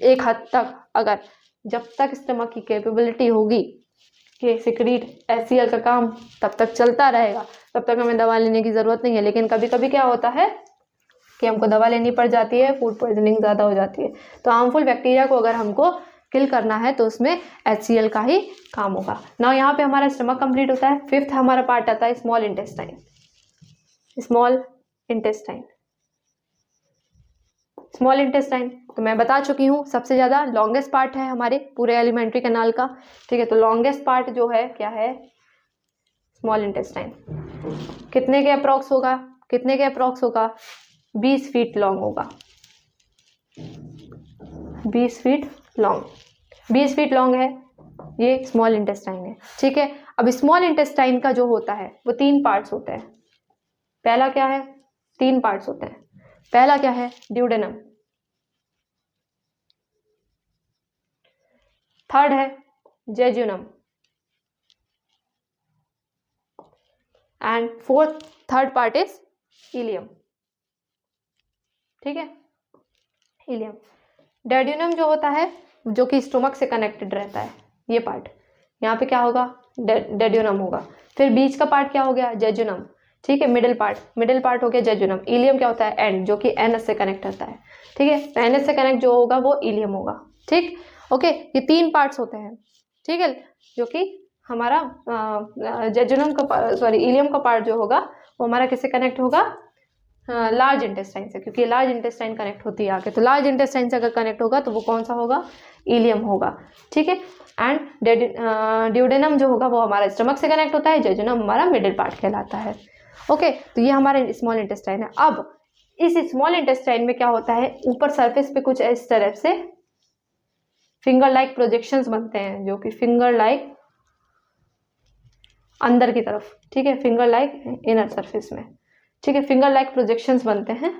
एक हद तक, अगर जब तक स्टमक की कैपेबिलिटी होगी कि सिक्रीट HCl का काम तब तक चलता रहेगा, तब तक हमें दवा लेने की ज़रूरत नहीं है। लेकिन कभी कभी क्या होता है कि हमको दवा लेनी पड़ जाती है, फूड पॉइजनिंग ज़्यादा हो जाती है, तो हार्मफुल बैक्टीरिया को अगर हमको किल करना है तो उसमें HCl का ही काम होगा। ना यहाँ पे हमारा स्टमक कंप्लीट होता है। फिफ्थ हमारा पार्ट आता है small intestine. Small intestine, small intestine तो मैं बता चुकी हूँ सबसे ज़्यादा लॉन्गेस्ट पार्ट है हमारे पूरे एलिमेंट्री कैनाल का, ठीक है। तो लॉन्गेस्ट पार्ट जो है क्या है, स्मॉल इंटेस्टाइन। कितने के अप्रॉक्स होगा, कितने के अप्रॉक्स होगा, 20 फीट लॉन्ग होगा, 20 फीट लॉन्ग, 20 फीट लॉन्ग है, ये स्मॉल इंटेस्टाइन है, ठीक है। अब स्मॉल इंटेस्टाइन का जो होता है वो 3 पार्ट्स होते हैं। पहला क्या है, 3 पार्ट्स होते हैं। पहला क्या है, ड्यूडेनम, थर्ड है jejunum, and third part is ilium, ठीक है, इलियम। डेड्यूनम जो होता है जो कि स्टोमक से कनेक्टेड रहता है, ये पार्ट, यहाँ पे क्या होगा, डेड्यूनम होगा। फिर बीच का पार्ट क्या हो गया, जेजुनम, ठीक है। मिडिल पार्ट हो गया जेजुनम। इलियम क्या होता है, एंड, जो कि एनएस से कनेक्ट होता है, ठीक है। तो एनएस से कनेक्ट जो होगा वो इलियम होगा, ठीक, ओके। ये 3 पार्ट्स होते हैं, ठीक है, जो कि हमारा जेजुनम का सॉरी इलियम का पार्ट जो होगा वो हमारा किससे कनेक्ट होगा, लार्ज इंटेस्टाइन से, क्योंकि लार्ज इंटेस्टाइन कनेक्ट होती है आगे। तो लार्ज इंटेस्टाइन से अगर कनेक्ट होगा तो वो कौन सा होगा, इलियम होगा, ठीक है। एंड ड्यूडेनम जो होगा वो हमारा स्टमक से कनेक्ट होता है, जेजुनम हमारा मिडिल पार्ट कहलाता है, ओके। तो ये हमारा स्मॉल इंटेस्टाइन है। अब इस स्मॉल इंटेस्टाइन में क्या होता है, ऊपर सरफेस पे कुछ इस तरह से फिंगर लाइक प्रोजेक्शंस बनते हैं, जो कि फिंगर लाइक अंदर की तरफ, ठीक है, फिंगर लाइक इनर सरफेस में, ठीक है, फिंगर लाइक प्रोजेक्शंस बनते हैं।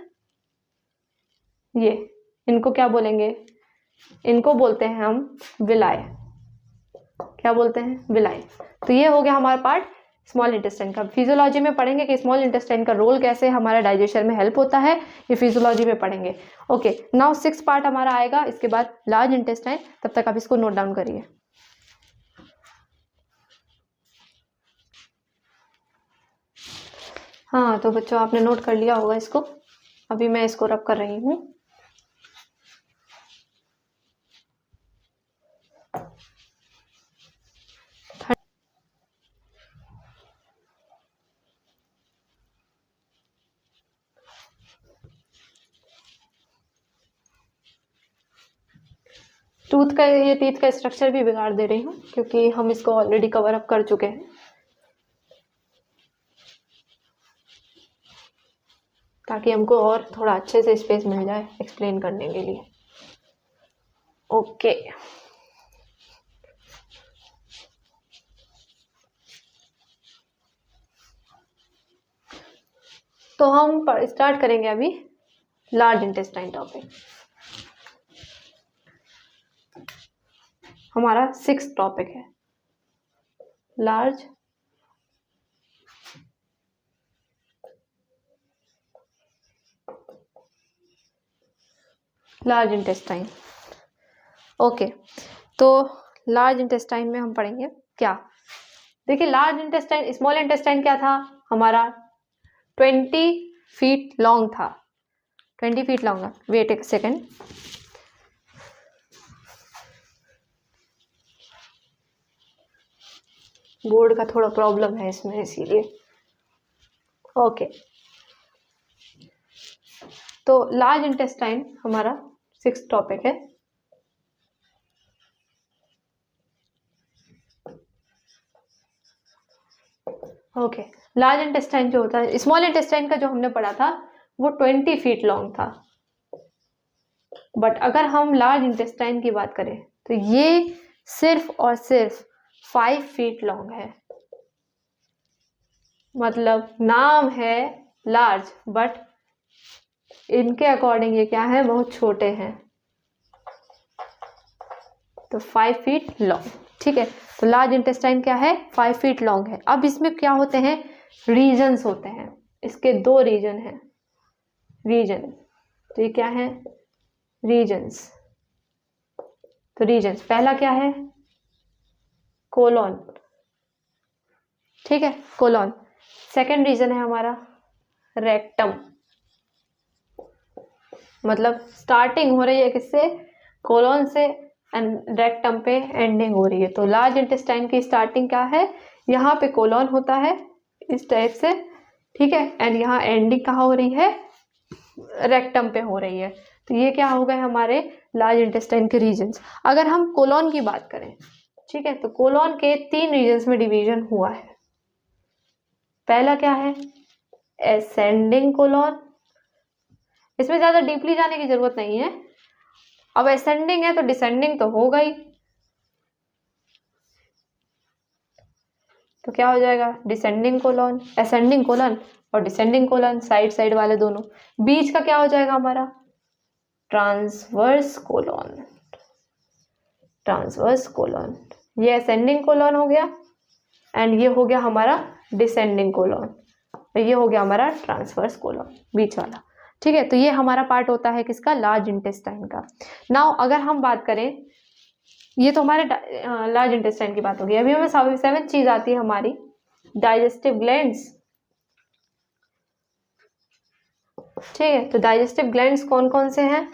ये इनको क्या बोलेंगे, इनको बोलते हैं हम विलाय, क्या बोलते हैं, विलाय। तो ये हो गया हमारा पार्ट स्मॉल इंटेस्टाइन का। फिजियोलॉजी में पढ़ेंगे कि स्मॉल इंटेस्टाइन का रोल कैसे हमारा डाइजेशन में हेल्प होता है, ये फिजियोलॉजी में पढ़ेंगे, ओके। नाउ 6 पार्ट हमारा आएगा, इसके बाद लार्ज इंटेस्टाइन। तब तक आप इसको नोट डाउन करिए। हाँ तो बच्चों आपने नोट कर लिया होगा इसको, अभी मैं इसको रब कर रही हूँ। टूथ का, ये टीथ का स्ट्रक्चर भी बिगाड़ दे रही हूँ क्योंकि हम इसको ऑलरेडी कवर अप कर चुके हैं, ताकि हमको और थोड़ा अच्छे से स्पेस मिल जाए एक्सप्लेन करने के लिए, ओके। तो हम स्टार्ट करेंगे अभी लार्ज इंटेस्टाइन टॉपिक। हमारा 6th टॉपिक है लार्ज इंटेस्टाइन, ओके। तो लार्ज इंटेस्टाइन में हम पढ़ेंगे क्या, देखिए लार्ज इंटेस्टाइन, स्मॉल इंटेस्टाइन क्या था हमारा, 20 फीट लॉन्ग था, 20 फीट लॉन्ग है। वेट एक सेकेंड, बोर्ड का थोड़ा प्रॉब्लम है इसमें इसीलिए, ओके। तो लार्ज इंटेस्टाइन हमारा 6th टॉपिक है। ओके, लार्ज इंटेस्टाइन जो होता है, स्मॉल इंटेस्टाइन का जो हमने पढ़ा था वो 20 फीट लॉन्ग था, बट अगर हम लार्ज इंटेस्टाइन की बात करें तो ये सिर्फ और सिर्फ 5 फीट लॉन्ग है। मतलब नाम है लार्ज, बट इनके अकॉर्डिंग ये क्या है, बहुत छोटे हैं। तो 5 फीट लॉन्ग, ठीक है। तो लार्ज इंटेस्टाइन क्या है, 5 फीट लॉन्ग है। अब इसमें क्या होते हैं, रीजन्स होते हैं, इसके 2 रीजन हैं, रीजन। तो ये क्या है, रीजन्स। तो रीजन्स, पहला क्या है, कोलोन, ठीक है, कोलोन। सेकंड रीजन है हमारा रेक्टम, मतलब स्टार्टिंग हो रही है किससे, कोलोन से, एंड रेक्टम पे एंडिंग हो रही है। तो लार्ज इंटेस्टाइन की स्टार्टिंग क्या है, यहाँ पे कोलोन होता है इस टाइप से, ठीक है, एंड यहाँ एंडिंग कहाँ हो रही है, रेक्टम पे हो रही है। तो ये क्या हो गए हमारे लार्ज इंटेस्टाइन के रीजन्स। अगर हम कोलोन की बात करें, ठीक है, तो कोलोन के 3 रीजन्स में डिवीजन हुआ है। पहला क्या है, एसेंडिंग कोलोन, इसमें ज्यादा डीपली जाने की जरूरत नहीं है। अब एसेंडिंग है तो डिसेंडिंग तो होगा ही, तो क्या हो जाएगा, डिसेंडिंग कोलोन, एसेंडिंग कोलोन और डिसेंडिंग कोलोन, साइड साइड वाले दोनों। बीच का क्या हो जाएगा हमारा, ट्रांसवर्स कोलोन, ट्रांसवर्स कोलोन। ये एसेंडिंग कोलोन हो गया, एंड ये हो गया हमारा डिसेंडिंग कोलोन, और ये हो गया हमारा ट्रांसवर्स कोलोन, बीच वाला, ठीक है। तो ये हमारा पार्ट होता है किसका, लार्ज इंटेस्टाइन का। नाउ अगर हम बात करें ये तो हमारे लार्ज इंटेस्टाइन की बात होगी। अभी हमें 7th चीज आती है हमारी डाइजेस्टिव ग्लैंड्स। ठीक है, तो डाइजेस्टिव ग्लैंड्स कौन कौन से हैं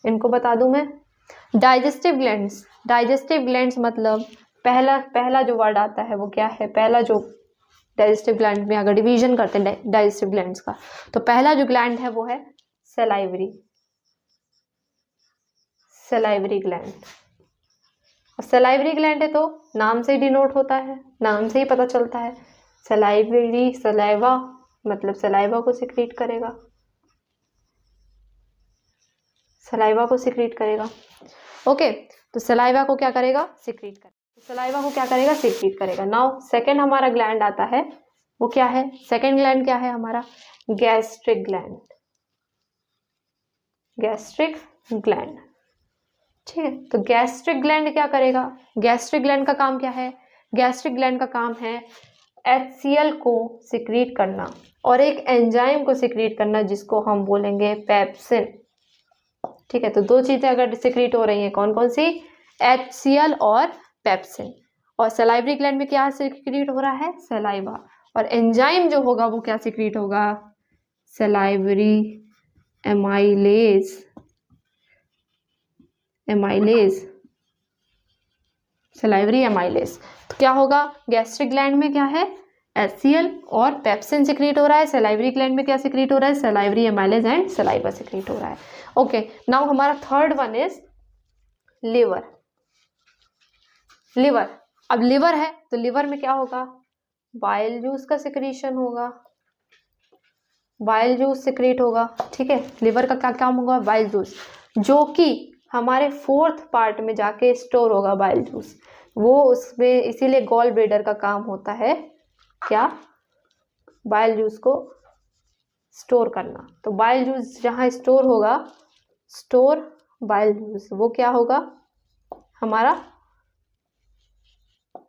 इनको बता दूं मैं। डाइजेस्टिव ग्लैंड्स मतलब पहला जो वर्ड आता है वो क्या है, पहला जो डाइजेस्टिव ग्लैंड में अगर डिवीजन करते हैं डाइजेस्टिव ग्लैंड्स का, तो पहला जो ग्लैंड है वो है सलाइवरी ग्लैंड। और सलाइवरी ग्लैंड है तो नाम से ही डिनोट होता है, नाम से ही पता चलता है। सलाइवरी, सलाइवा मतलब सलाइवा को सिक्रीट करेगा, सलाइवा को सिक्रीट करेगा। ओके, तो सलाइवा को क्या करेगा, सिक्रीट करेगा। सलाइवा को क्या करेगा, सिक्रीट करेगा। नाउ सेकंड हमारा ग्लैंड आता है वो क्या है, सेकंड ग्लैंड क्या है हमारा, गैस्ट्रिक ग्लैंड। गैस्ट्रिक ग्लैंड, ठीक है। तो गैस्ट्रिक ग्लैंड क्या करेगा, गैस्ट्रिक ग्लैंड का काम क्या है, गैस्ट्रिक ग्लैंड का काम है HCl को सिक्रीट करना और एक एंजाइम को सिक्रीट करना जिसको हम बोलेंगे पेप्सिन। ठीक है, तो दो चीजें अगर सिक्रीट हो रही हैं, कौन कौन सी, HCl और पेप्सिन। और सलाइवरी ग्लैंड में क्या सिक्रीट हो रहा है, सलाइवा। और एंजाइम जो होगा वो क्या सिक्रीट होगा, सलाइवरी एमाइलेज। Salivary amylase. तो क्या होगा, गैस्ट्रिक ग्लैंड में क्या है, HCl और पेप्सिन सिक्रीट हो रहा है। सलाइवरी ग्लैंड में क्या सिक्रीट हो रहा है, salivary amylase and saliva secrete हो रहा है। ओके, नाउ हमारा थर्ड वन इज लिवर। अब लिवर है तो लिवर में क्या होगा, बाइल जूस का सिक्रीशन होगा, बाइल जूस सिक्रीट होगा। ठीक है, लिवर का क्या काम होगा, बाइल जूस, जो कि हमारे 4th पार्ट में जाके स्टोर होगा बाइल जूस। वो उसमें इसीलिए गॉल ब्लेडर का काम होता है क्या, बाइल जूस को स्टोर करना। तो बाइल जूस जहाँ स्टोर होगा, स्टोर बाइल जूस, वो क्या होगा हमारा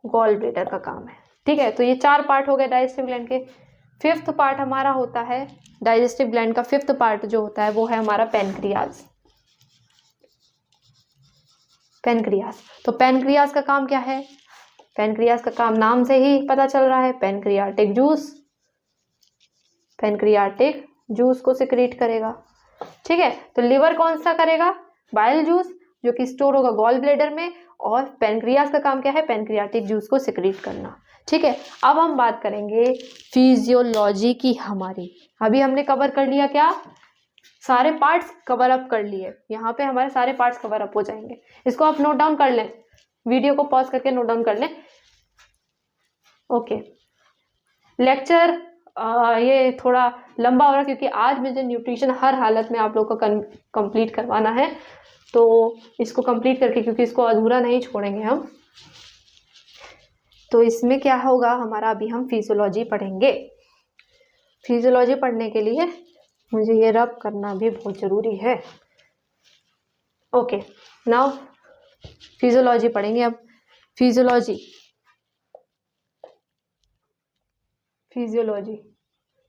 गॉल ब्लेडर का काम है। ठीक है, तो ये 4 पार्ट हो गए डाइजेस्टिव ग्लैंड के। 5th पार्ट हमारा होता है डाइजेस्टिव ग्लैंड का, 5th पार्ट जो होता है वो है हमारा पैनक्रियाज। तो पैनक्रियाज का काम क्या है, पैनक्रियाज का काम नाम से ही पता चल रहा है, पैनक्रियाटिक जूस को सिक्रीट करेगा। ठीक है, तो लिवर कौन सा करेगा, बाइल जूस जो कि स्टोर होगा गॉल ब्लेडर में, और पैनक्रियाज का काम क्या है, पैनक्रियाटिक जूस को सिक्रीट करना। ठीक है, अब हम बात करेंगे फिजियोलॉजी की हमारी। अभी हमने कवर कर लिया क्या, सारे पार्ट्स कवर अप कर लिए, यहाँ पे हमारे सारे पार्ट्स कवर अप हो जाएंगे। इसको आप नोट डाउन कर लें, वीडियो को पॉज करके नोट डाउन कर लें। ओके, लेक्चर ये थोड़ा लंबा हो रहा है क्योंकि आज मुझे न्यूट्रिशन हर हालत में आप लोग को कंप्लीट करवाना है, तो इसको कंप्लीट करके, क्योंकि इसको अधूरा नहीं छोड़ेंगे हम। तो इसमें क्या होगा हमारा, अभी हम फिजियोलॉजी पढ़ेंगे। फिजियोलॉजी पढ़ने के लिए मुझे ये रब करना भी बहुत ज़रूरी है। ओके, नाउ फिजियोलॉजी पढ़ेंगे। अब फिजियोलॉजी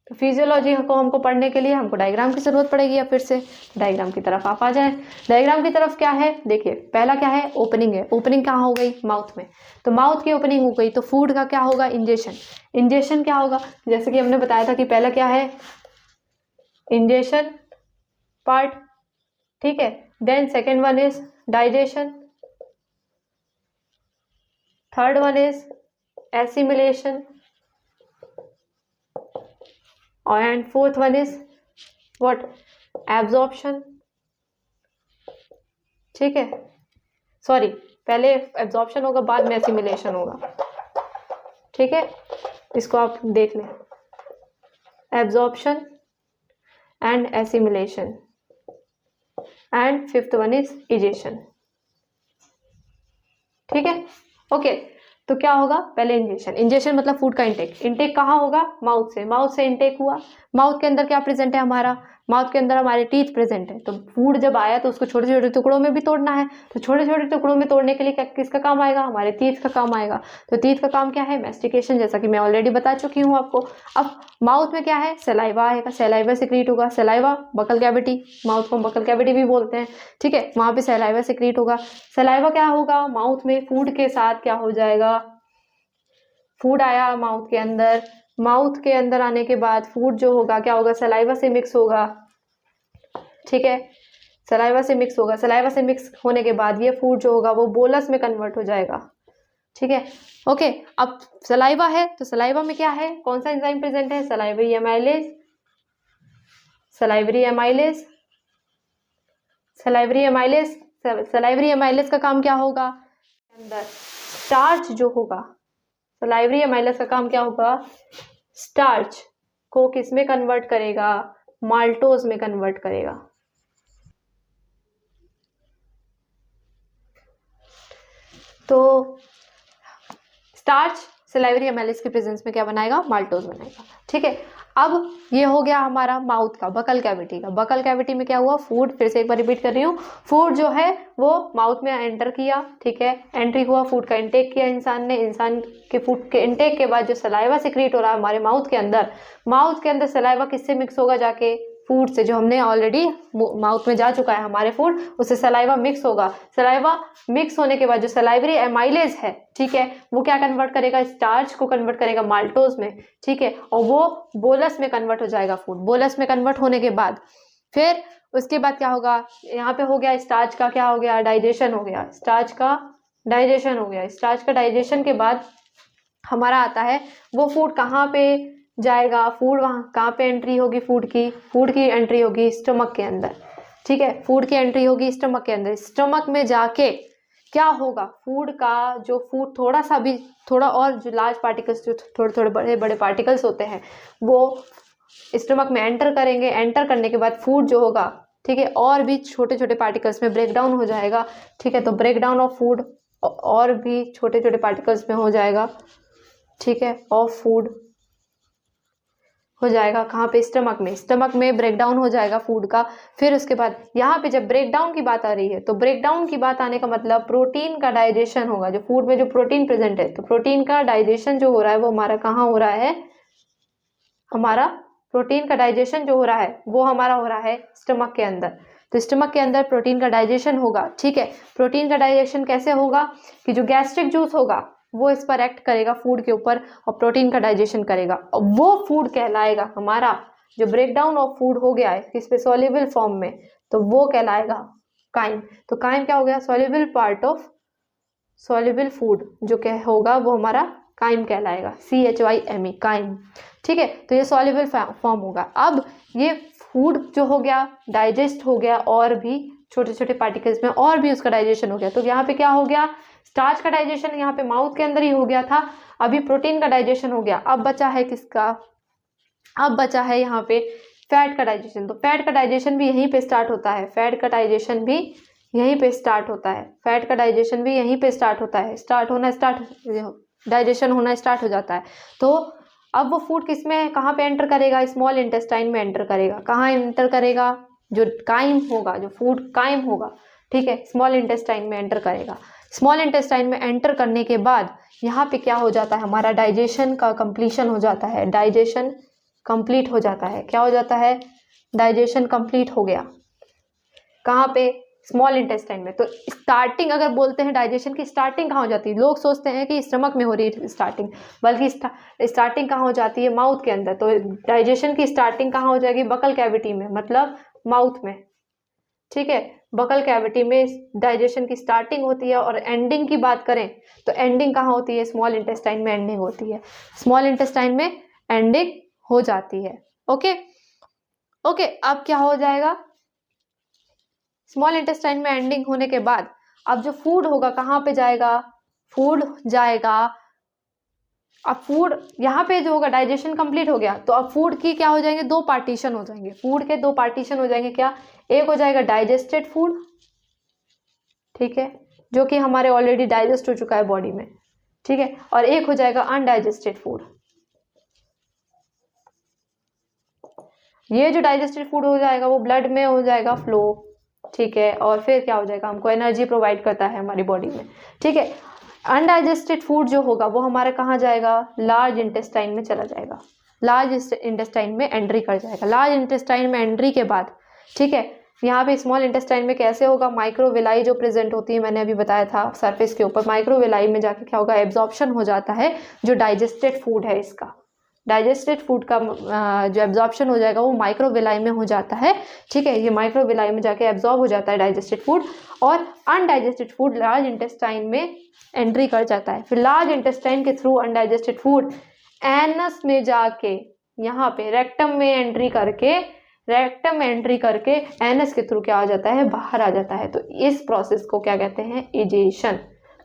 तो फिजियोलॉजी को हमको पढ़ने के लिए हमको डायग्राम की ज़रूरत पड़ेगी। अब फिर से डायग्राम की तरफ आप आ जाएं। डायग्राम की तरफ क्या है, देखिए पहला क्या है, ओपनिंग है। ओपनिंग कहाँ हो गई, माउथ में, तो माउथ की ओपनिंग हो गई। तो फूड का क्या होगा, इंजेशन क्या होगा, जैसे कि हमने बताया था कि पहला क्या है, इंजेशन पार्ट। ठीक है, then second one is digestion, third one is assimilation, and fourth one is what, absorption। ठीक है, सॉरी, पहले एब्जॉर्प्शन होगा बाद में एसिमिलेशन होगा। ठीक है, इसको आप देख लें, absorption and assimilation, and 5th one is egestion. ठीक है, ओके, तो क्या होगा, पहले इंजेशन मतलब फूड का इंटेक कहाँ होगा, माउथ से इनटेक हुआ। माउथ के अंदर क्या प्रेजेंट है हमारा, माउथ के अंदर हमारे टीथ प्रेजेंट है। तो फूड जब आया तो उसको छोटे छोटे टुकड़ों में भी तोड़ना है। तो छोटे छोटे टुकड़ों में तोड़ने के लिए किसका काम आएगा, हमारे टीथ का काम आएगा। तो टीथ का काम क्या है, मैस्टिकेशन, जैसा कि मैं ऑलरेडी बता चुकी हूँ आपको। अब माउथ में क्या है, सलाइवा आएगा, सलाइवा सिक्रीट होगा। सलाइवा बकल कैविटी, माउथ को बकल कैविटी भी बोलते हैं, ठीक है, वहां पे सलाइवा सिक्रीट होगा। सलाइवा क्या होगा, माउथ में फूड के साथ क्या हो जाएगा, फूड आया माउथ के अंदर, माउथ के अंदर आने के बाद फूड जो होगा क्या होगा, सलाइवा से मिक्स होगा, ठीक है, सलाइवा से मिक्स होगा। सलाइवा से मिक्स होने के बाद ये फूड जो होगा वो बोलस में कन्वर्ट हो जाएगा, ठीक है, ओके। अब सलाइवा है तो सलाइवा में क्या है, कौन सा एंजाइम प्रेजेंट है, salivary amylase, salivary amylase, salivary amylase. Salivary amylase का काम क्या होगा, अंदर स्टार्च जो होगा, सलाइवरी एमाइलेज का काम क्या होगा, स्टार्च को किस में कन्वर्ट करेगा, माल्टोज में कन्वर्ट करेगा। तो स्टार्च सलाइवरी एमाइलेज के प्रेजेंस में क्या बनाएगा, माल्टोज बनाएगा, ठीक है। अब ये हो गया हमारा माउथ का, बकल कैविटी का। बकल कैविटी में क्या हुआ, फूड, फिर से एक बार रिपीट कर रही हूँ, फूड जो है वो माउथ में एंटर किया, ठीक है, एंट्री हुआ, फूड का इंटेक किया इंसान ने, इंसान के फूड के इंटेक के बाद जो सलाइवा सिक्रीट हो रहा है हमारे माउथ के अंदर, माउथ के अंदर सलाइवा किससे मिक्स होगा, जाके फूड से, जो हमने ऑलरेडी माउथ में जा चुका है हमारे फूड, उससे सलाइवा मिक्स होगा। सलाइवा मिक्स होने के बाद जो सलाइवरी एमाइलेज है, ठीक है, वो क्या कन्वर्ट करेगा, स्टार्च को कन्वर्ट करेगा माल्टोज में, ठीक है, और वो बोलस में कन्वर्ट हो जाएगा फूड। बोलस में कन्वर्ट होने के बाद फिर उसके बाद क्या होगा, यहाँ पे हो गया स्टार्च का क्या हो गया, डाइजेशन हो गया, स्टार्च का डाइजेशन हो गया। स्टार्च का डाइजेशन के बाद हमारा आता है वो फूड कहाँ पे जाएगा, फूड वहाँ कहाँ पे एंट्री होगी, फूड की एंट्री होगी स्टमक के अंदर, ठीक है, फूड की एंट्री होगी स्टमक के अंदर। स्टमक में जाके क्या होगा, फूड का जो फूड थोड़ा सा भी, थोड़ा और जो लार्ज पार्टिकल्स, जो थोड़े थोड़े बड़े बड़े पार्टिकल्स होते हैं, वो स्टमक में एंटर करेंगे। एंटर करने के बाद फूड जो होगा, ठीक है, और भी छोटे छोटे पार्टिकल्स में ब्रेक डाउन हो जाएगा, ठीक है। तो ब्रेक डाउन ऑफ फूड और भी छोटे छोटे पार्टिकल्स में हो जाएगा, ठीक है, ऑफ फूड हो जाएगा कहाँ पे, स्टमक में। स्टमक में ब्रेक डाउन हो जाएगा फूड का। फिर उसके बाद यहाँ पे जब ब्रेक डाउन की बात आ रही है, तो ब्रेक डाउन की बात आने का मतलब प्रोटीन का डाइजेशन होगा। जो फूड में जो प्रोटीन प्रेजेंट है, तो प्रोटीन का डाइजेशन जो हो रहा है वो हमारा कहाँ हो रहा है, हमारा प्रोटीन का डाइजेशन जो हो रहा है वो हमारा हो रहा है स्टमक के अंदर। तो स्टमक के अंदर प्रोटीन का डाइजेशन होगा, ठीक है। प्रोटीन का डाइजेशन कैसे होगा कि जो गैस्ट्रिक जूस होगा वो इस पर एक्ट करेगा फूड के ऊपर और प्रोटीन का डाइजेशन करेगा, और वो फूड कहलाएगा हमारा, जो ब्रेक डाउन ऑफ फूड हो गया है किस पे, सॉल्युबल फॉर्म में, तो वो कहलाएगा काइम। तो काइम क्या हो गया, soluble part of soluble food जो क्या होगा वो हमारा काइम कहलाएगा, CHYME, काइम, ठीक है। तो ये सॉल्युबल फॉर्म होगा। अब ये फूड जो हो गया डाइजेस्ट हो गया, और भी छोटे छोटे पार्टिकल्स में और भी उसका डाइजेशन हो गया। तो यहाँ पे क्या हो गया, स्टार्च का डाइजेशन यहाँ पे माउथ के अंदर ही हो गया था, अभी प्रोटीन का डाइजेशन हो गया। अब बचा है किसका, अब बचा है यहाँ पे फैट का डाइजेशन। तो फैट का डाइजेशन भी यहीं पे स्टार्ट होता है, फैट का डाइजेशन भी यहीं पे स्टार्ट होता है, फैट का डाइजेशन भी यहीं पे स्टार्ट होता है, डाइजेशन होना स्टार्ट हो जाता है। तो अब वो फूड किस में, कहाँ पे एंटर करेगा, स्मॉल इंटेस्टाइन में एंटर करेगा। कहाँ एंटर करेगा, जो काइम होगा, जो फूड काइम होगा, ठीक है, स्मॉल इंटेस्टाइन में एंटर करेगा। स्मॉल इंटेस्टाइन में एंटर करने के बाद यहाँ पे क्या हो जाता है, हमारा डाइजेशन का कंप्लीशन हो जाता है, डाइजेशन कंप्लीट हो जाता है। क्या हो जाता है, डाइजेशन कंप्लीट हो गया। कहाँ पे, स्मॉल इंटेस्टाइन में। तो स्टार्टिंग अगर बोलते हैं डाइजेशन की स्टार्टिंग कहाँ हो जाती है, लोग सोचते हैं कि स्टमक में हो रही है स्टार्टिंग, बल्कि स्टार्टिंग कहाँ हो जाती है, माउथ के अंदर। तो डाइजेशन की स्टार्टिंग कहाँ हो जाएगी, बकल कैविटी में, मतलब माउथ में, ठीक है। बकल कैविटी में डाइजेशन की स्टार्टिंग होती है, और एंडिंग की बात करें तो एंडिंग कहाँ होती है, स्मॉल इंटेस्टाइन में एंडिंग होती है, स्मॉल इंटेस्टाइन में एंडिंग हो जाती है। ओके ओके, अब क्या हो जाएगा, स्मॉल इंटेस्टाइन में एंडिंग होने के बाद अब जो फूड होगा कहाँ पे जाएगा, फूड जाएगा, अब फूड यहाँ पे जो होगा डाइजेशन कंप्लीट हो गया, तो अब फूड की क्या हो जाएंगे, दो पार्टीशन हो जाएंगे, फूड के दो पार्टीशन हो जाएंगे। क्या, एक हो जाएगा डाइजेस्टेड फूड, ठीक है, जो कि हमारे ऑलरेडी डाइजेस्ट हो चुका है बॉडी में, ठीक है, और एक हो जाएगा अनडाइजेस्टेड फूड। ये जो डाइजेस्टेड फूड हो जाएगा वो ब्लड में हो जाएगा फ्लो, ठीक है, और फिर क्या हो जाएगा, हमको एनर्जी प्रोवाइड करता है हमारी बॉडी में, ठीक है। अनडाइजेस्टेड फूड जो होगा वो हमारा कहाँ जाएगा, लार्ज इंटेस्टाइन में चला जाएगा, लार्ज इंटेस्टाइन में एंट्री कर जाएगा। लार्ज इंटेस्टाइन में एंट्री के बाद, ठीक है, यहाँ पे स्मॉल इंटेस्टाइन में कैसे होगा, माइक्रोविलाई जो प्रेजेंट होती है, मैंने अभी बताया था सरफेस के ऊपर, माइक्रोविलाई में जाके क्या होगा, एब्जॉर्प्शन हो जाता है जो डाइजेस्टेड फूड है, इसका डाइजेस्टेड फूड का जो एब्जॉर्प्शन हो जाएगा वो माइक्रोविलाई में हो जाता है, ठीक है। ये माइक्रोविलाई में जाके एब्जॉर्ब हो जाता है डाइजेस्टेड फूड, और अनडाइजेस्टेड फूड लार्ज इंटेस्टाइन में एंट्री कर जाता है। फिर लार्ज इंटेस्टाइन के थ्रू अनडाइजेस्टेड फूड एनस में जाके, यहाँ पे रेक्टम में एंट्री करके, रेक्टम में एंट्री करके एनस के थ्रू क्या आ जाता है, बाहर आ जाता है। तो इस प्रोसेस को क्या कहते हैं, इजेशन।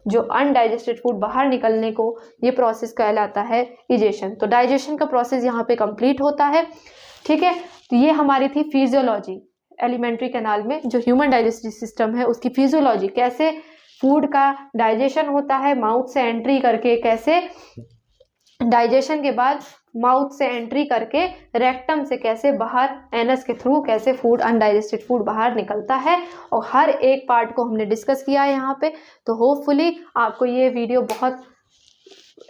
जो अनडाइजेस्टेड फूड बाहर निकलने को, ये प्रोसेस कहलाता है इजेशन। तो डाइजेशन का प्रोसेस यहाँ पे कंप्लीट होता है, ठीक है। तो ये हमारी थी फिजियोलॉजी, एलिमेंट्री कैनाल में जो ह्यूमन डाइजेस्टिव सिस्टम है उसकी फिजियोलॉजी, कैसे फूड का डाइजेशन होता है माउथ से एंट्री करके, कैसे डाइजेशन के बाद माउथ से एंट्री करके रेक्टम से कैसे बाहर एनस के थ्रू कैसे फूड, अनडाइजेस्टेड फूड बाहर निकलता है, और हर एक पार्ट को हमने डिस्कस किया है यहाँ पे। तो होपफुली आपको ये वीडियो बहुत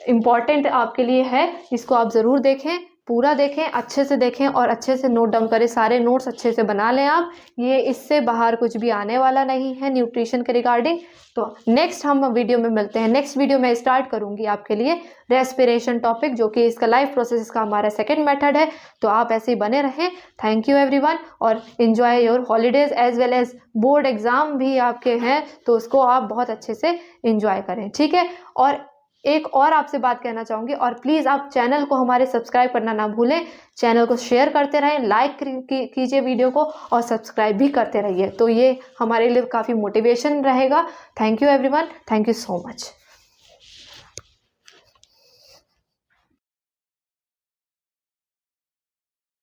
इम्पॉर्टेंट आपके लिए है, इसको आप ज़रूर देखें, पूरा देखें, अच्छे से देखें और अच्छे से नोट डाउन करें, सारे नोट्स अच्छे से बना लें आप। ये इससे बाहर कुछ भी आने वाला नहीं है न्यूट्रिशन के रिगार्डिंग। तो नेक्स्ट हम वीडियो में मिलते हैं। नेक्स्ट वीडियो में स्टार्ट करूंगी आपके लिए रेस्पिरेशन टॉपिक, जो कि इसका लाइफ प्रोसेस का हमारा सेकंड मेथड है। तो आप ऐसे ही बने रहें। थैंक यू एवरीवन, और enjoy your holidays as well as board exam भी आपके हैं, तो उसको आप बहुत अच्छे से इन्जॉय करें, ठीक है। और एक और आपसे बात कहना चाहूँगी, और प्लीज़ आप चैनल को हमारे सब्सक्राइब करना ना भूलें, चैनल को शेयर करते रहें, लाइक कीजिए वीडियो को, और सब्सक्राइब भी करते रहिए। तो ये हमारे लिए काफ़ी मोटिवेशन रहेगा। Thank you everyone, thank you so much.